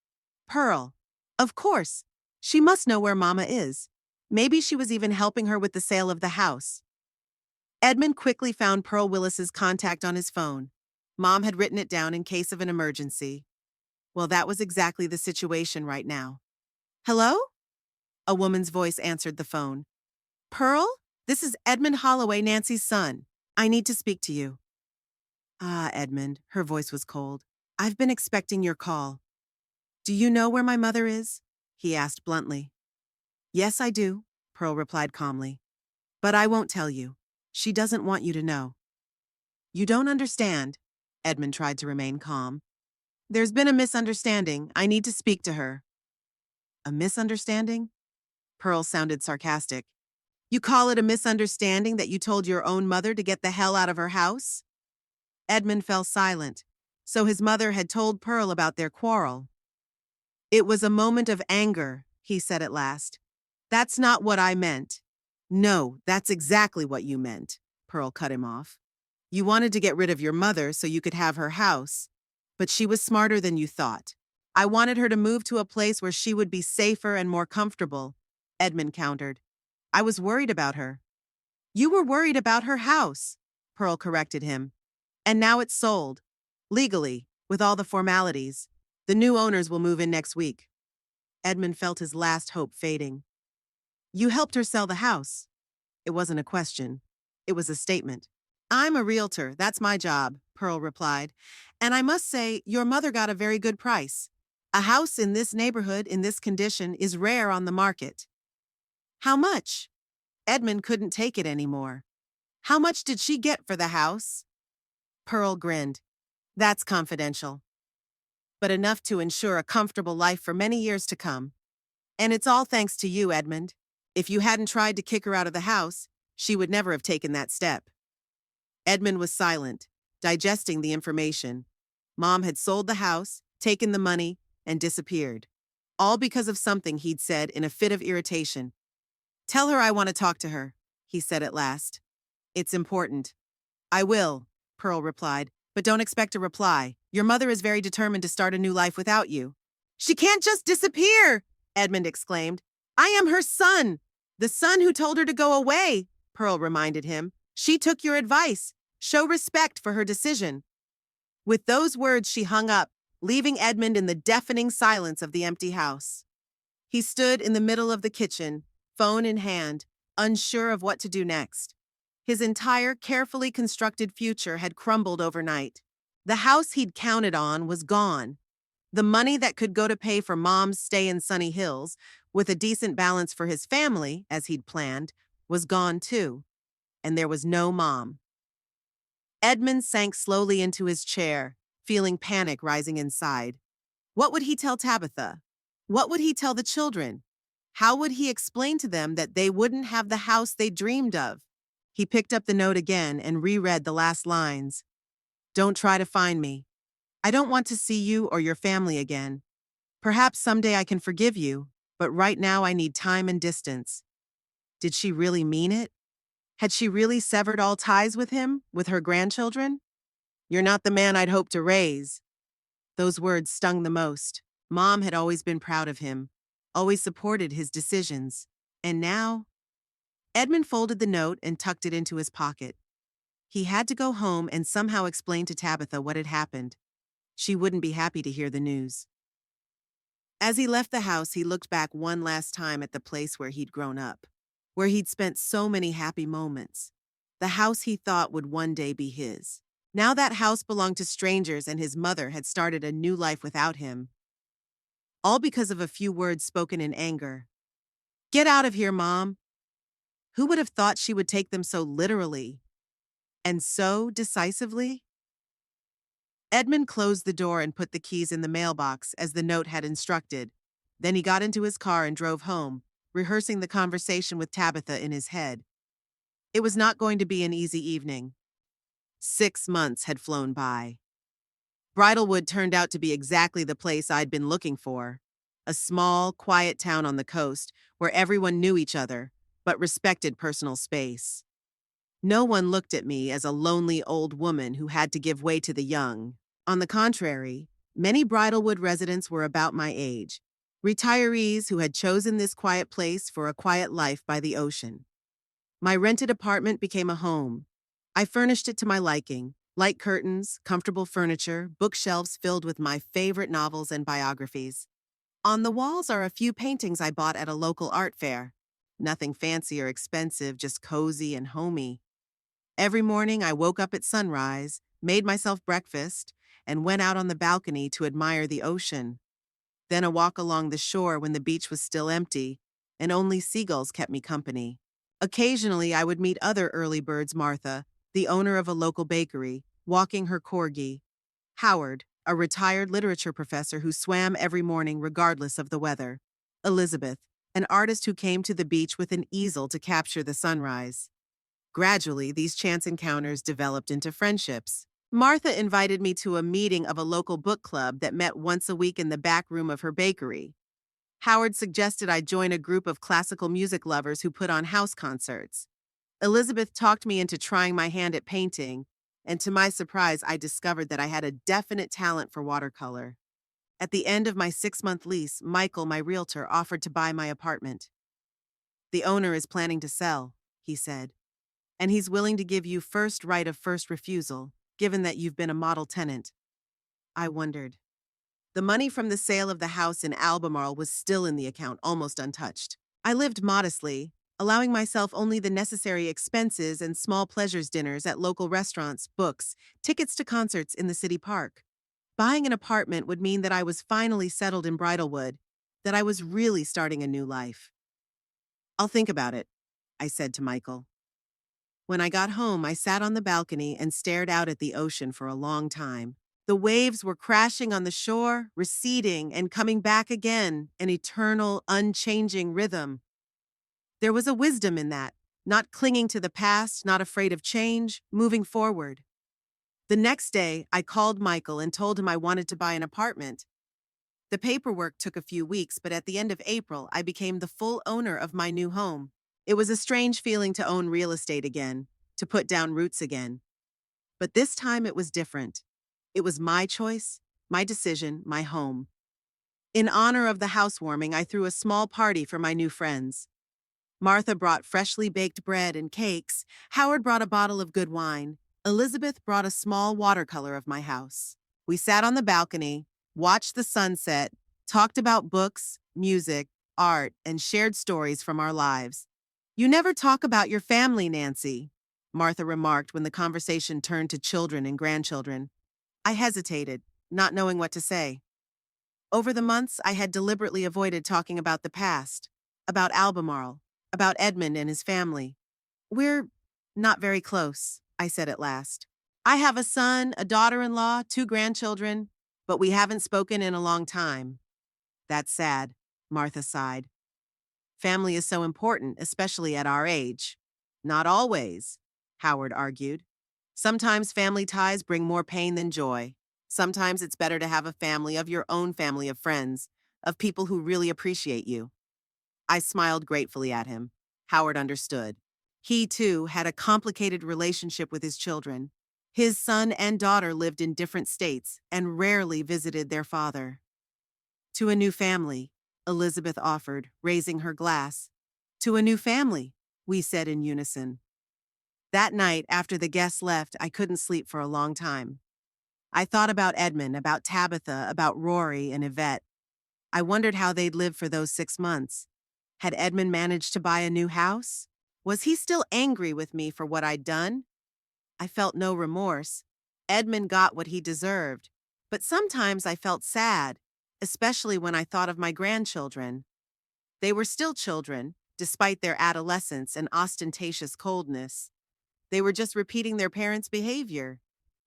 Pearl. Of course. She must know where Mama is. Maybe she was even helping her with the sale of the house. Edmund quickly found Pearl Willis's contact on his phone. Mom had written it down in case of an emergency. Well, that was exactly the situation right now. Hello? A woman's voice answered the phone. Pearl? This is Edmund Holloway, Nancy's son. I need to speak to you. Ah, Edmund, her voice was cold. I've been expecting your call. Do you know where my mother is? He asked bluntly. Yes, I do, Pearl replied calmly. But I won't tell you. She doesn't want you to know. You don't understand. Edmund tried to remain calm. There's been a misunderstanding. I need to speak to her. A misunderstanding? Pearl sounded sarcastic. You call it a misunderstanding that you told your own mother to get the hell out of her house? Edmund fell silent. So his mother had told Pearl about their quarrel. It was a moment of anger, he said at last. That's not what I meant. No, that's exactly what you meant, Pearl cut him off. You wanted to get rid of your mother so you could have her house, but she was smarter than you thought. I wanted her to move to a place where she would be safer and more comfortable, Edmund countered. I was worried about her. You were worried about her house, Pearl corrected him. And now it's sold. Legally, with all the formalities. The new owners will move in next week. Edmund felt his last hope fading. You helped her sell the house. It wasn't a question. It was a statement. I'm a realtor. That's my job, Pearl replied. And I must say, your mother got a very good price. A house in this neighborhood in this condition is rare on the market. How much? Edmund couldn't take it anymore. How much did she get for the house? Pearl grinned. That's confidential. But enough to ensure a comfortable life for many years to come. And it's all thanks to you, Edmund. If you hadn't tried to kick her out of the house, she would never have taken that step. Edmund was silent, digesting the information. Mom had sold the house, taken the money, and disappeared. All because of something he'd said in a fit of irritation. Tell her I want to talk to her, he said at last. It's important. I will, Pearl replied, but don't expect a reply. Your mother is very determined to start a new life without you. She can't just disappear, Edmund exclaimed. I am her son. The son who told her to go away, Pearl reminded him. She took your advice. Show respect for her decision. With those words, she hung up, leaving Edmund in the deafening silence of the empty house. He stood in the middle of the kitchen, phone in hand, unsure of what to do next. His entire carefully constructed future had crumbled overnight. The house he'd counted on was gone. The money that could go to pay for Mom's stay in Sunny Hills, with a decent balance for his family, as he'd planned, was gone too. And there was no Mom. Edmund sank slowly into his chair, feeling panic rising inside. What would he tell Tabitha? What would he tell the children? How would he explain to them that they wouldn't have the house they dreamed of? He picked up the note again and reread the last lines. Don't try to find me. I don't want to see you or your family again. Perhaps someday I can forgive you, but right now I need time and distance. Did she really mean it? Had she really severed all ties with him, with her grandchildren? You're not the man I'd hoped to raise. Those words stung the most. Mom had always been proud of him, always supported his decisions. And now? Edmund folded the note and tucked it into his pocket. He had to go home and somehow explain to Tabitha what had happened. She wouldn't be happy to hear the news. As he left the house, he looked back one last time at the place where he'd grown up, where he'd spent so many happy moments. The house he thought would one day be his. Now that house belonged to strangers and his mother had started a new life without him. All because of a few words spoken in anger. Get out of here, Mom. Who would have thought she would take them so literally? And so decisively? Edmund closed the door and put the keys in the mailbox as the note had instructed. Then he got into his car and drove home, rehearsing the conversation with Tabitha in his head. It was not going to be an easy evening. 6 months had flown by. Bridalwood turned out to be exactly the place I'd been looking for. A small, quiet town on the coast where everyone knew each other, but respected personal space. No one looked at me as a lonely old woman who had to give way to the young. On the contrary, many Bridalwood residents were about my age, retirees who had chosen this quiet place for a quiet life by the ocean. My rented apartment became a home. I furnished it to my liking: light curtains, comfortable furniture, bookshelves filled with my favorite novels and biographies. On the walls are a few paintings I bought at a local art fair. Nothing fancy or expensive, just cozy and homey. Every morning I woke up at sunrise, made myself breakfast, and went out on the balcony to admire the ocean. Then a walk along the shore when the beach was still empty, and only seagulls kept me company. Occasionally I would meet other early birds: Martha, the owner of a local bakery, walking her corgi; Howard, a retired literature professor who swam every morning regardless of the weather; Elizabeth, an artist who came to the beach with an easel to capture the sunrise. Gradually, these chance encounters developed into friendships. Martha invited me to a meeting of a local book club that met once a week in the back room of her bakery. Howard suggested I join a group of classical music lovers who put on house concerts. Elizabeth talked me into trying my hand at painting, and to my surprise, I discovered that I had a definite talent for watercolor. At the end of my 6-month lease, Michael, my realtor, offered to buy my apartment. The owner is planning to sell, he said, and he's willing to give you first right of first refusal, given that you've been a model tenant. I wondered. The money from the sale of the house in Albemarle was still in the account, almost untouched. I lived modestly, allowing myself only the necessary expenses and small pleasures: dinners at local restaurants, books, tickets to concerts in the city park. Buying an apartment would mean that I was finally settled in Bridalwood, that I was really starting a new life. I'll think about it, I said to Michael. When I got home, I sat on the balcony and stared out at the ocean for a long time. The waves were crashing on the shore, receding and coming back again, an eternal, unchanging rhythm. There was a wisdom in that, not clinging to the past, not afraid of change, moving forward. The next day, I called Michael and told him I wanted to buy an apartment. The paperwork took a few weeks, but at the end of April, I became the full owner of my new home. It was a strange feeling to own real estate again, to put down roots again. But this time it was different. It was my choice, my decision, my home. In honor of the housewarming, I threw a small party for my new friends. Martha brought freshly baked bread and cakes. Howard brought a bottle of good wine. Elizabeth brought a small watercolor of my house. We sat on the balcony, watched the sunset, talked about books, music, art, and shared stories from our lives. You never talk about your family, Nancy, Martha remarked when the conversation turned to children and grandchildren. I hesitated, not knowing what to say. Over the months, I had deliberately avoided talking about the past, about Albemarle, about Edmund and his family. We're not very close, I said at last. I have a son, a daughter-in-law, 2 grandchildren, but we haven't spoken in a long time. That's sad, Martha sighed. Family is so important, especially at our age. Not always, Howard argued. Sometimes family ties bring more pain than joy. Sometimes it's better to have a family of your own family of friends, of people who really appreciate you. I smiled gratefully at him. Howard understood. He, too, had a complicated relationship with his children. His son and daughter lived in different states and rarely visited their father. To a new family, Elizabeth offered, raising her glass. To a new family, we said in unison. That night, after the guests left, I couldn't sleep for a long time. I thought about Edmund, about Tabitha, about Rory and Yvette. I wondered how they'd live for those 6 months. Had Edmund managed to buy a new house? Was he still angry with me for what I'd done? I felt no remorse. Edmund got what he deserved. But sometimes I felt sad, especially when I thought of my grandchildren. They were still children, despite their adolescence and ostentatious coldness. They were just repeating their parents' behavior.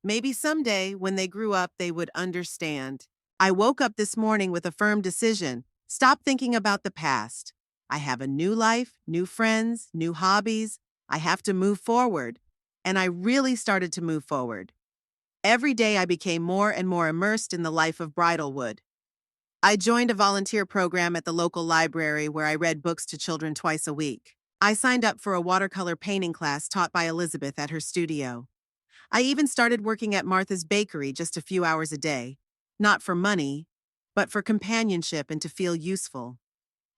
Maybe someday, when they grew up, they would understand. I woke up this morning with a firm decision. Stop thinking about the past. I have a new life, new friends, new hobbies. I have to move forward. And I really started to move forward. Every day I became more and more immersed in the life of Bridalwood. I joined a volunteer program at the local library where I read books to children twice a week. I signed up for a watercolor painting class taught by Elizabeth at her studio. I even started working at Martha's Bakery just a few hours a day, not for money, but for companionship and to feel useful.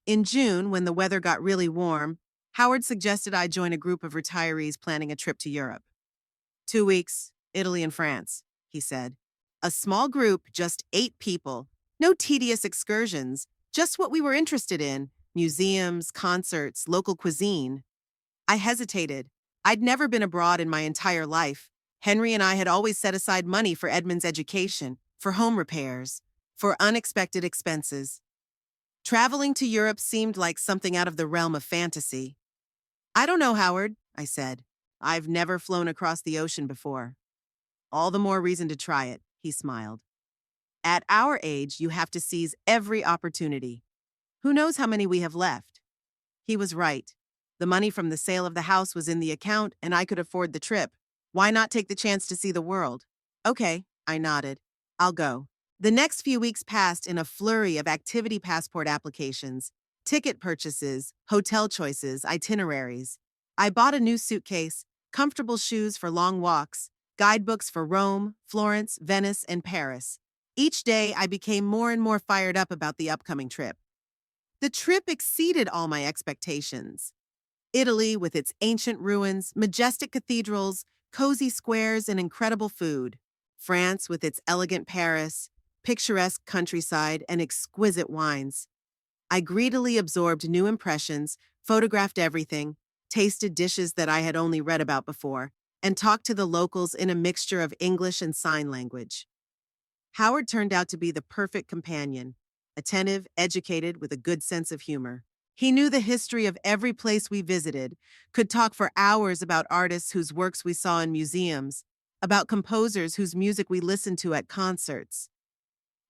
In June, when the weather got really warm, Howard suggested I join a group of retirees planning a trip to Europe. 2 weeks, Italy and France, he said. A small group, just 8 people. No tedious excursions, just what we were interested in: museums, concerts, local cuisine. I hesitated. I'd never been abroad in my entire life. Henry and I had always set aside money for Edmund's education, for home repairs, for unexpected expenses. Traveling to Europe seemed like something out of the realm of fantasy. I don't know, Howard, I said. I've never flown across the ocean before. All the more reason to try it, he smiled. At our age, you have to seize every opportunity. Who knows how many we have left? He was right. The money from the sale of the house was in the account, and I could afford the trip. Why not take the chance to see the world? Okay, I nodded. I'll go. The next few weeks passed in a flurry of activity passport applications, ticket purchases, hotel choices, itineraries. I bought a new suitcase, comfortable shoes for long walks, guidebooks for Rome, Florence, Venice, and Paris. Each day, I became more and more fired up about the upcoming trip. The trip exceeded all my expectations. Italy, with its ancient ruins, majestic cathedrals, cozy squares, and incredible food. France, with its elegant Paris, picturesque countryside, and exquisite wines. I greedily absorbed new impressions, photographed everything, tasted dishes that I had only read about before, and talked to the locals in a mixture of English and sign language. Howard turned out to be the perfect companion, attentive, educated, with a good sense of humor. He knew the history of every place we visited, could talk for hours about artists whose works we saw in museums, about composers whose music we listened to at concerts.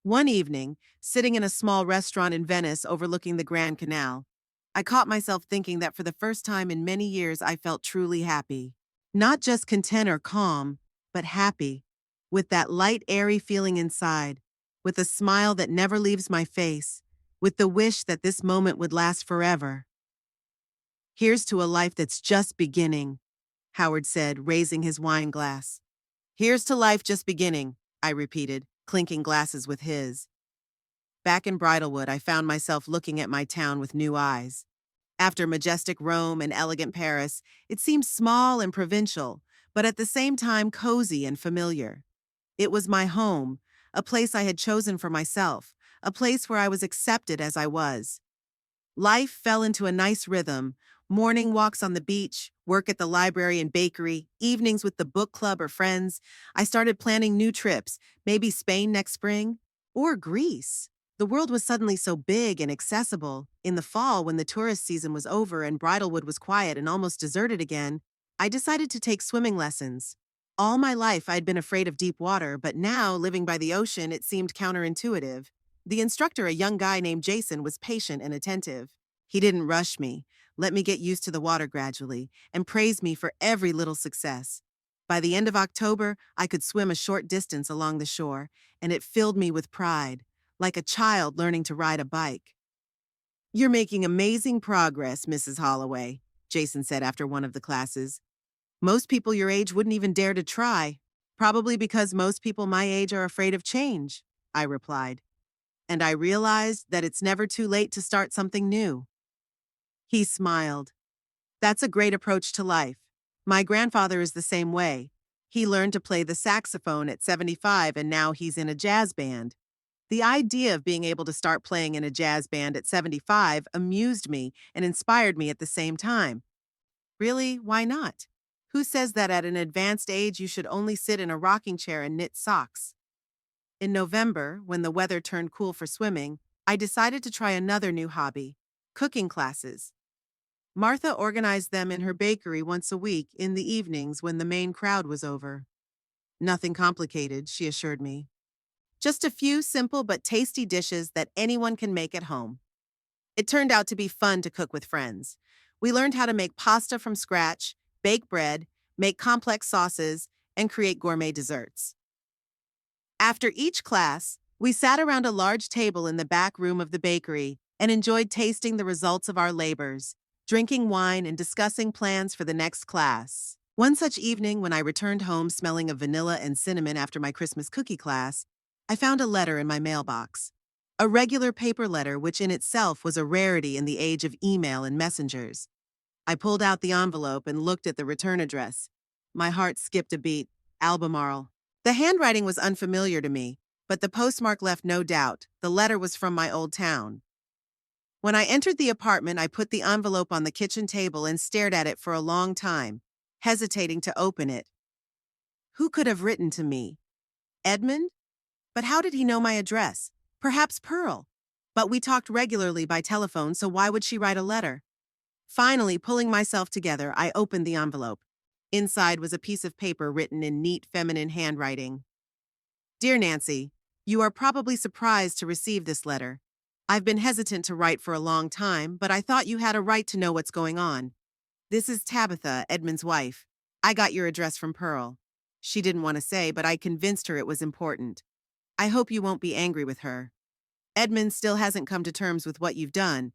One evening, sitting in a small restaurant in Venice overlooking the Grand Canal, I caught myself thinking that for the first time in many years I felt truly happy. Not just content or calm, but happy, with that light, airy feeling inside, with a smile that never leaves my face, with the wish that this moment would last forever. Here's to a life that's just beginning, Howard said, raising his wine glass. Here's to life just beginning, I repeated, clinking glasses with his. Back in Bridalwood, I found myself looking at my town with new eyes. After majestic Rome and elegant Paris, it seemed small and provincial, but at the same time cozy and familiar. It was my home, a place I had chosen for myself, a place where I was accepted as I was. Life fell into a nice rhythm: morning walks on the beach, work at the library and bakery, evenings with the book club or friends. I started planning new trips, maybe Spain next spring, or Greece. The world was suddenly so big and accessible. In the fall, when the tourist season was over and Bridalwood was quiet and almost deserted again, I decided to take swimming lessons. All my life, I'd been afraid of deep water, but now, living by the ocean, it seemed counterintuitive. The instructor, a young guy named Jason, was patient and attentive. He didn't rush me, let me get used to the water gradually, and praised me for every little success. By the end of October, I could swim a short distance along the shore, and it filled me with pride, like a child learning to ride a bike. "You're making amazing progress, Mrs. Holloway," Jason said after one of the classes. "Most people your age wouldn't even dare to try, probably because most people my age are afraid of change," I replied. And I realized that it's never too late to start something new. He smiled. "That's a great approach to life. My grandfather is the same way. He learned to play the saxophone at 75 and now he's in a jazz band. The idea of being able to start playing in a jazz band at 75 amused me and inspired me at the same time. Really, why not? Who says that at an advanced age you should only sit in a rocking chair and knit socks?" In November, when the weather turned cool for swimming, I decided to try another new hobby: cooking classes. Martha organized them in her bakery once a week in the evenings when the main crowd was over. "Nothing complicated," she assured me. "Just a few simple but tasty dishes that anyone can make at home." It turned out to be fun to cook with friends. We learned how to make pasta from scratch, bake bread, make complex sauces, and create gourmet desserts. After each class, we sat around a large table in the back room of the bakery and enjoyed tasting the results of our labors, drinking wine and discussing plans for the next class. One such evening, when I returned home smelling of vanilla and cinnamon after my Christmas cookie class, I found a letter in my mailbox. A regular paper letter, which in itself was a rarity in the age of email and messengers. I pulled out the envelope and looked at the return address. My heart skipped a beat. Albemarle. The handwriting was unfamiliar to me, but the postmark left no doubt. The letter was from my old town. When I entered the apartment, I put the envelope on the kitchen table and stared at it for a long time, hesitating to open it. Who could have written to me? Edmund? But how did he know my address? Perhaps Pearl. But we talked regularly by telephone, so why would she write a letter? Finally, pulling myself together, I opened the envelope. Inside was a piece of paper written in neat feminine handwriting. "Dear Nancy, you are probably surprised to receive this letter. I've been hesitant to write for a long time, but I thought you had a right to know what's going on. This is Tabitha, Edmund's wife. I got your address from Pearl. She didn't want to say, but I convinced her it was important. I hope you won't be angry with her. Edmund still hasn't come to terms with what you've done.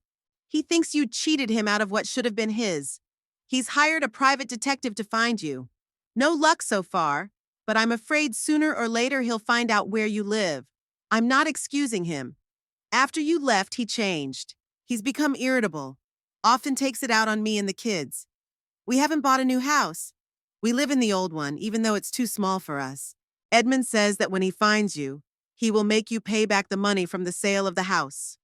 He thinks you cheated him out of what should have been his. He's hired a private detective to find you. No luck so far, but I'm afraid sooner or later he'll find out where you live. I'm not excusing him. After you left, he changed. He's become irritable. Often takes it out on me and the kids. We haven't bought a new house. We live in the old one, even though it's too small for us. Edmund says that when he finds you, he will make you pay back the money from the sale of the house.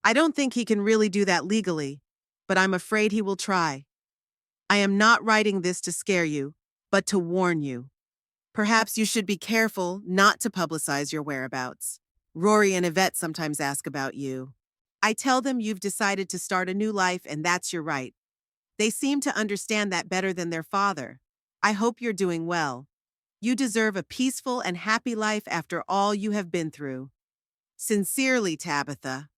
I don't think he can really do that legally, but I'm afraid he will try. I am not writing this to scare you, but to warn you. Perhaps you should be careful not to publicize your whereabouts. Rory and Yvette sometimes ask about you. I tell them you've decided to start a new life and that's your right. They seem to understand that better than their father. I hope you're doing well. You deserve a peaceful and happy life after all you have been through. Sincerely, Tabitha."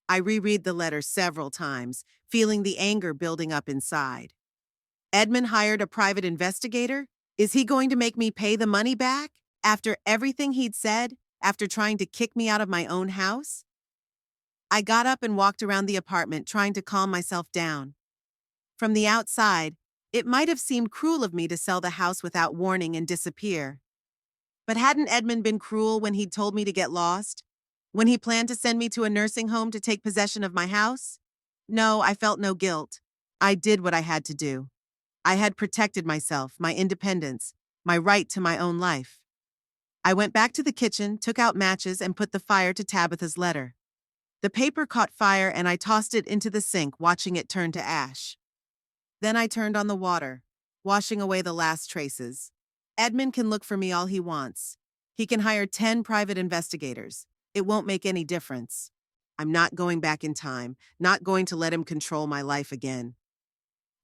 I reread the letter several times, feeling the anger building up inside. Edmund hired a private investigator? Is he going to make me pay the money back? After everything he'd said? After trying to kick me out of my own house? I got up and walked around the apartment, trying to calm myself down. From the outside, it might have seemed cruel of me to sell the house without warning and disappear. But hadn't Edmund been cruel when he'd told me to get lost? When he planned to send me to a nursing home to take possession of my house? No, I felt no guilt. I did what I had to do. I had protected myself, my independence, my right to my own life. I went back to the kitchen, took out matches, and put the fire to Tabitha's letter. The paper caught fire and I tossed it into the sink, watching it turn to ash. Then I turned on the water, washing away the last traces. Edmund can look for me all he wants. He can hire 10 private investigators. It won't make any difference. I'm not going back in time, not going to let him control my life again.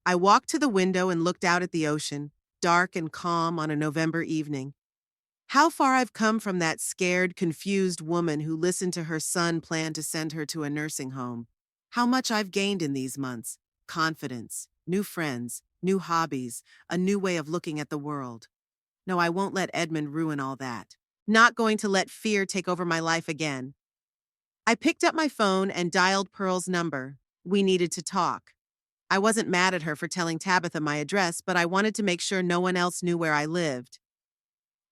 I walked to the window and looked out at the ocean, dark and calm on a November evening. How far I've come from that scared, confused woman who listened to her son plan to send her to a nursing home. How much I've gained in these months: confidence, new friends, new hobbies, a new way of looking at the world. No, I won't let Edmund ruin all that. Not going to let fear take over my life again. I picked up my phone and dialed Pearl's number. We needed to talk. I wasn't mad at her for telling Tabitha my address, but I wanted to make sure no one else knew where I lived.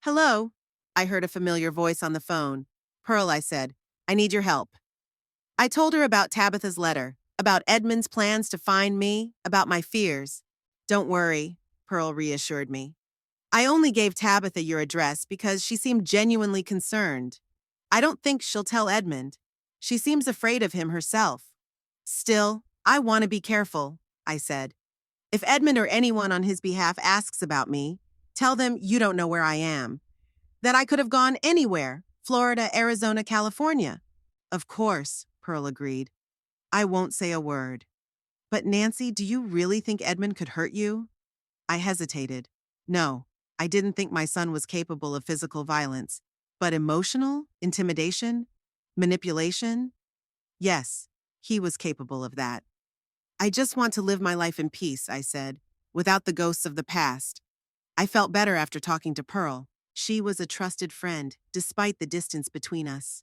Hello? I heard a familiar voice on the phone. Pearl, I said, I need your help. I told her about Tabitha's letter, about Edmund's plans to find me, about my fears. Don't worry, Pearl reassured me. I only gave Tabitha your address because she seemed genuinely concerned. I don't think she'll tell Edmund. She seems afraid of him herself. Still, I want to be careful, I said. If Edmund or anyone on his behalf asks about me, tell them you don't know where I am. That I could have gone anywhere: Florida, Arizona, California. Of course, Pearl agreed. I won't say a word. But Nancy, do you really think Edmund could hurt you? I hesitated. No, I didn't think my son was capable of physical violence. But emotional? Intimidation? Manipulation? Yes, he was capable of that. I just want to live my life in peace, I said, without the ghosts of the past. I felt better after talking to Pearl. She was a trusted friend, despite the distance between us.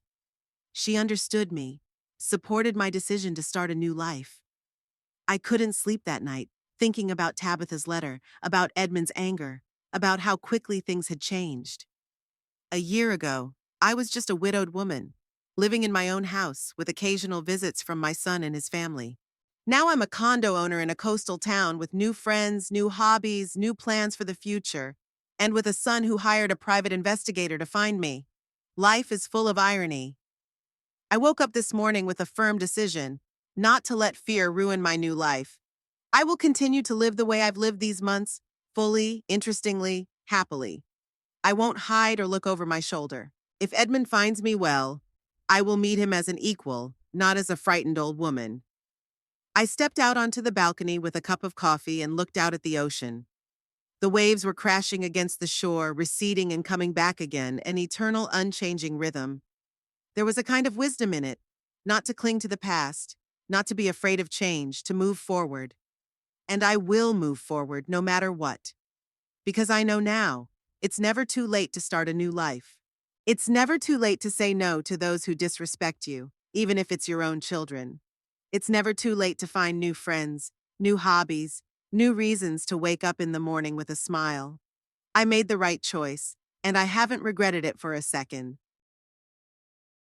She understood me, supported my decision to start a new life. I couldn't sleep that night, thinking about Tabitha's letter, about Edmund's anger, about how quickly things had changed. A year ago, I was just a widowed woman, living in my own house with occasional visits from my son and his family. Now I'm a condo owner in a coastal town with new friends, new hobbies, new plans for the future, and with a son who hired a private investigator to find me. Life is full of irony. I woke up this morning with a firm decision: not to let fear ruin my new life. I will continue to live the way I've lived these months, fully, interestingly, happily. I won't hide or look over my shoulder. If Edmund finds me, well, I will meet him as an equal, not as a frightened old woman. I stepped out onto the balcony with a cup of coffee and looked out at the ocean. The waves were crashing against the shore, receding and coming back again, an eternal, unchanging rhythm. There was a kind of wisdom in it, not to cling to the past, not to be afraid of change, to move forward. And I will move forward no matter what. Because I know now, it's never too late to start a new life. It's never too late to say no to those who disrespect you, even if it's your own children. It's never too late to find new friends, new hobbies, new reasons to wake up in the morning with a smile. I made the right choice, and I haven't regretted it for a second.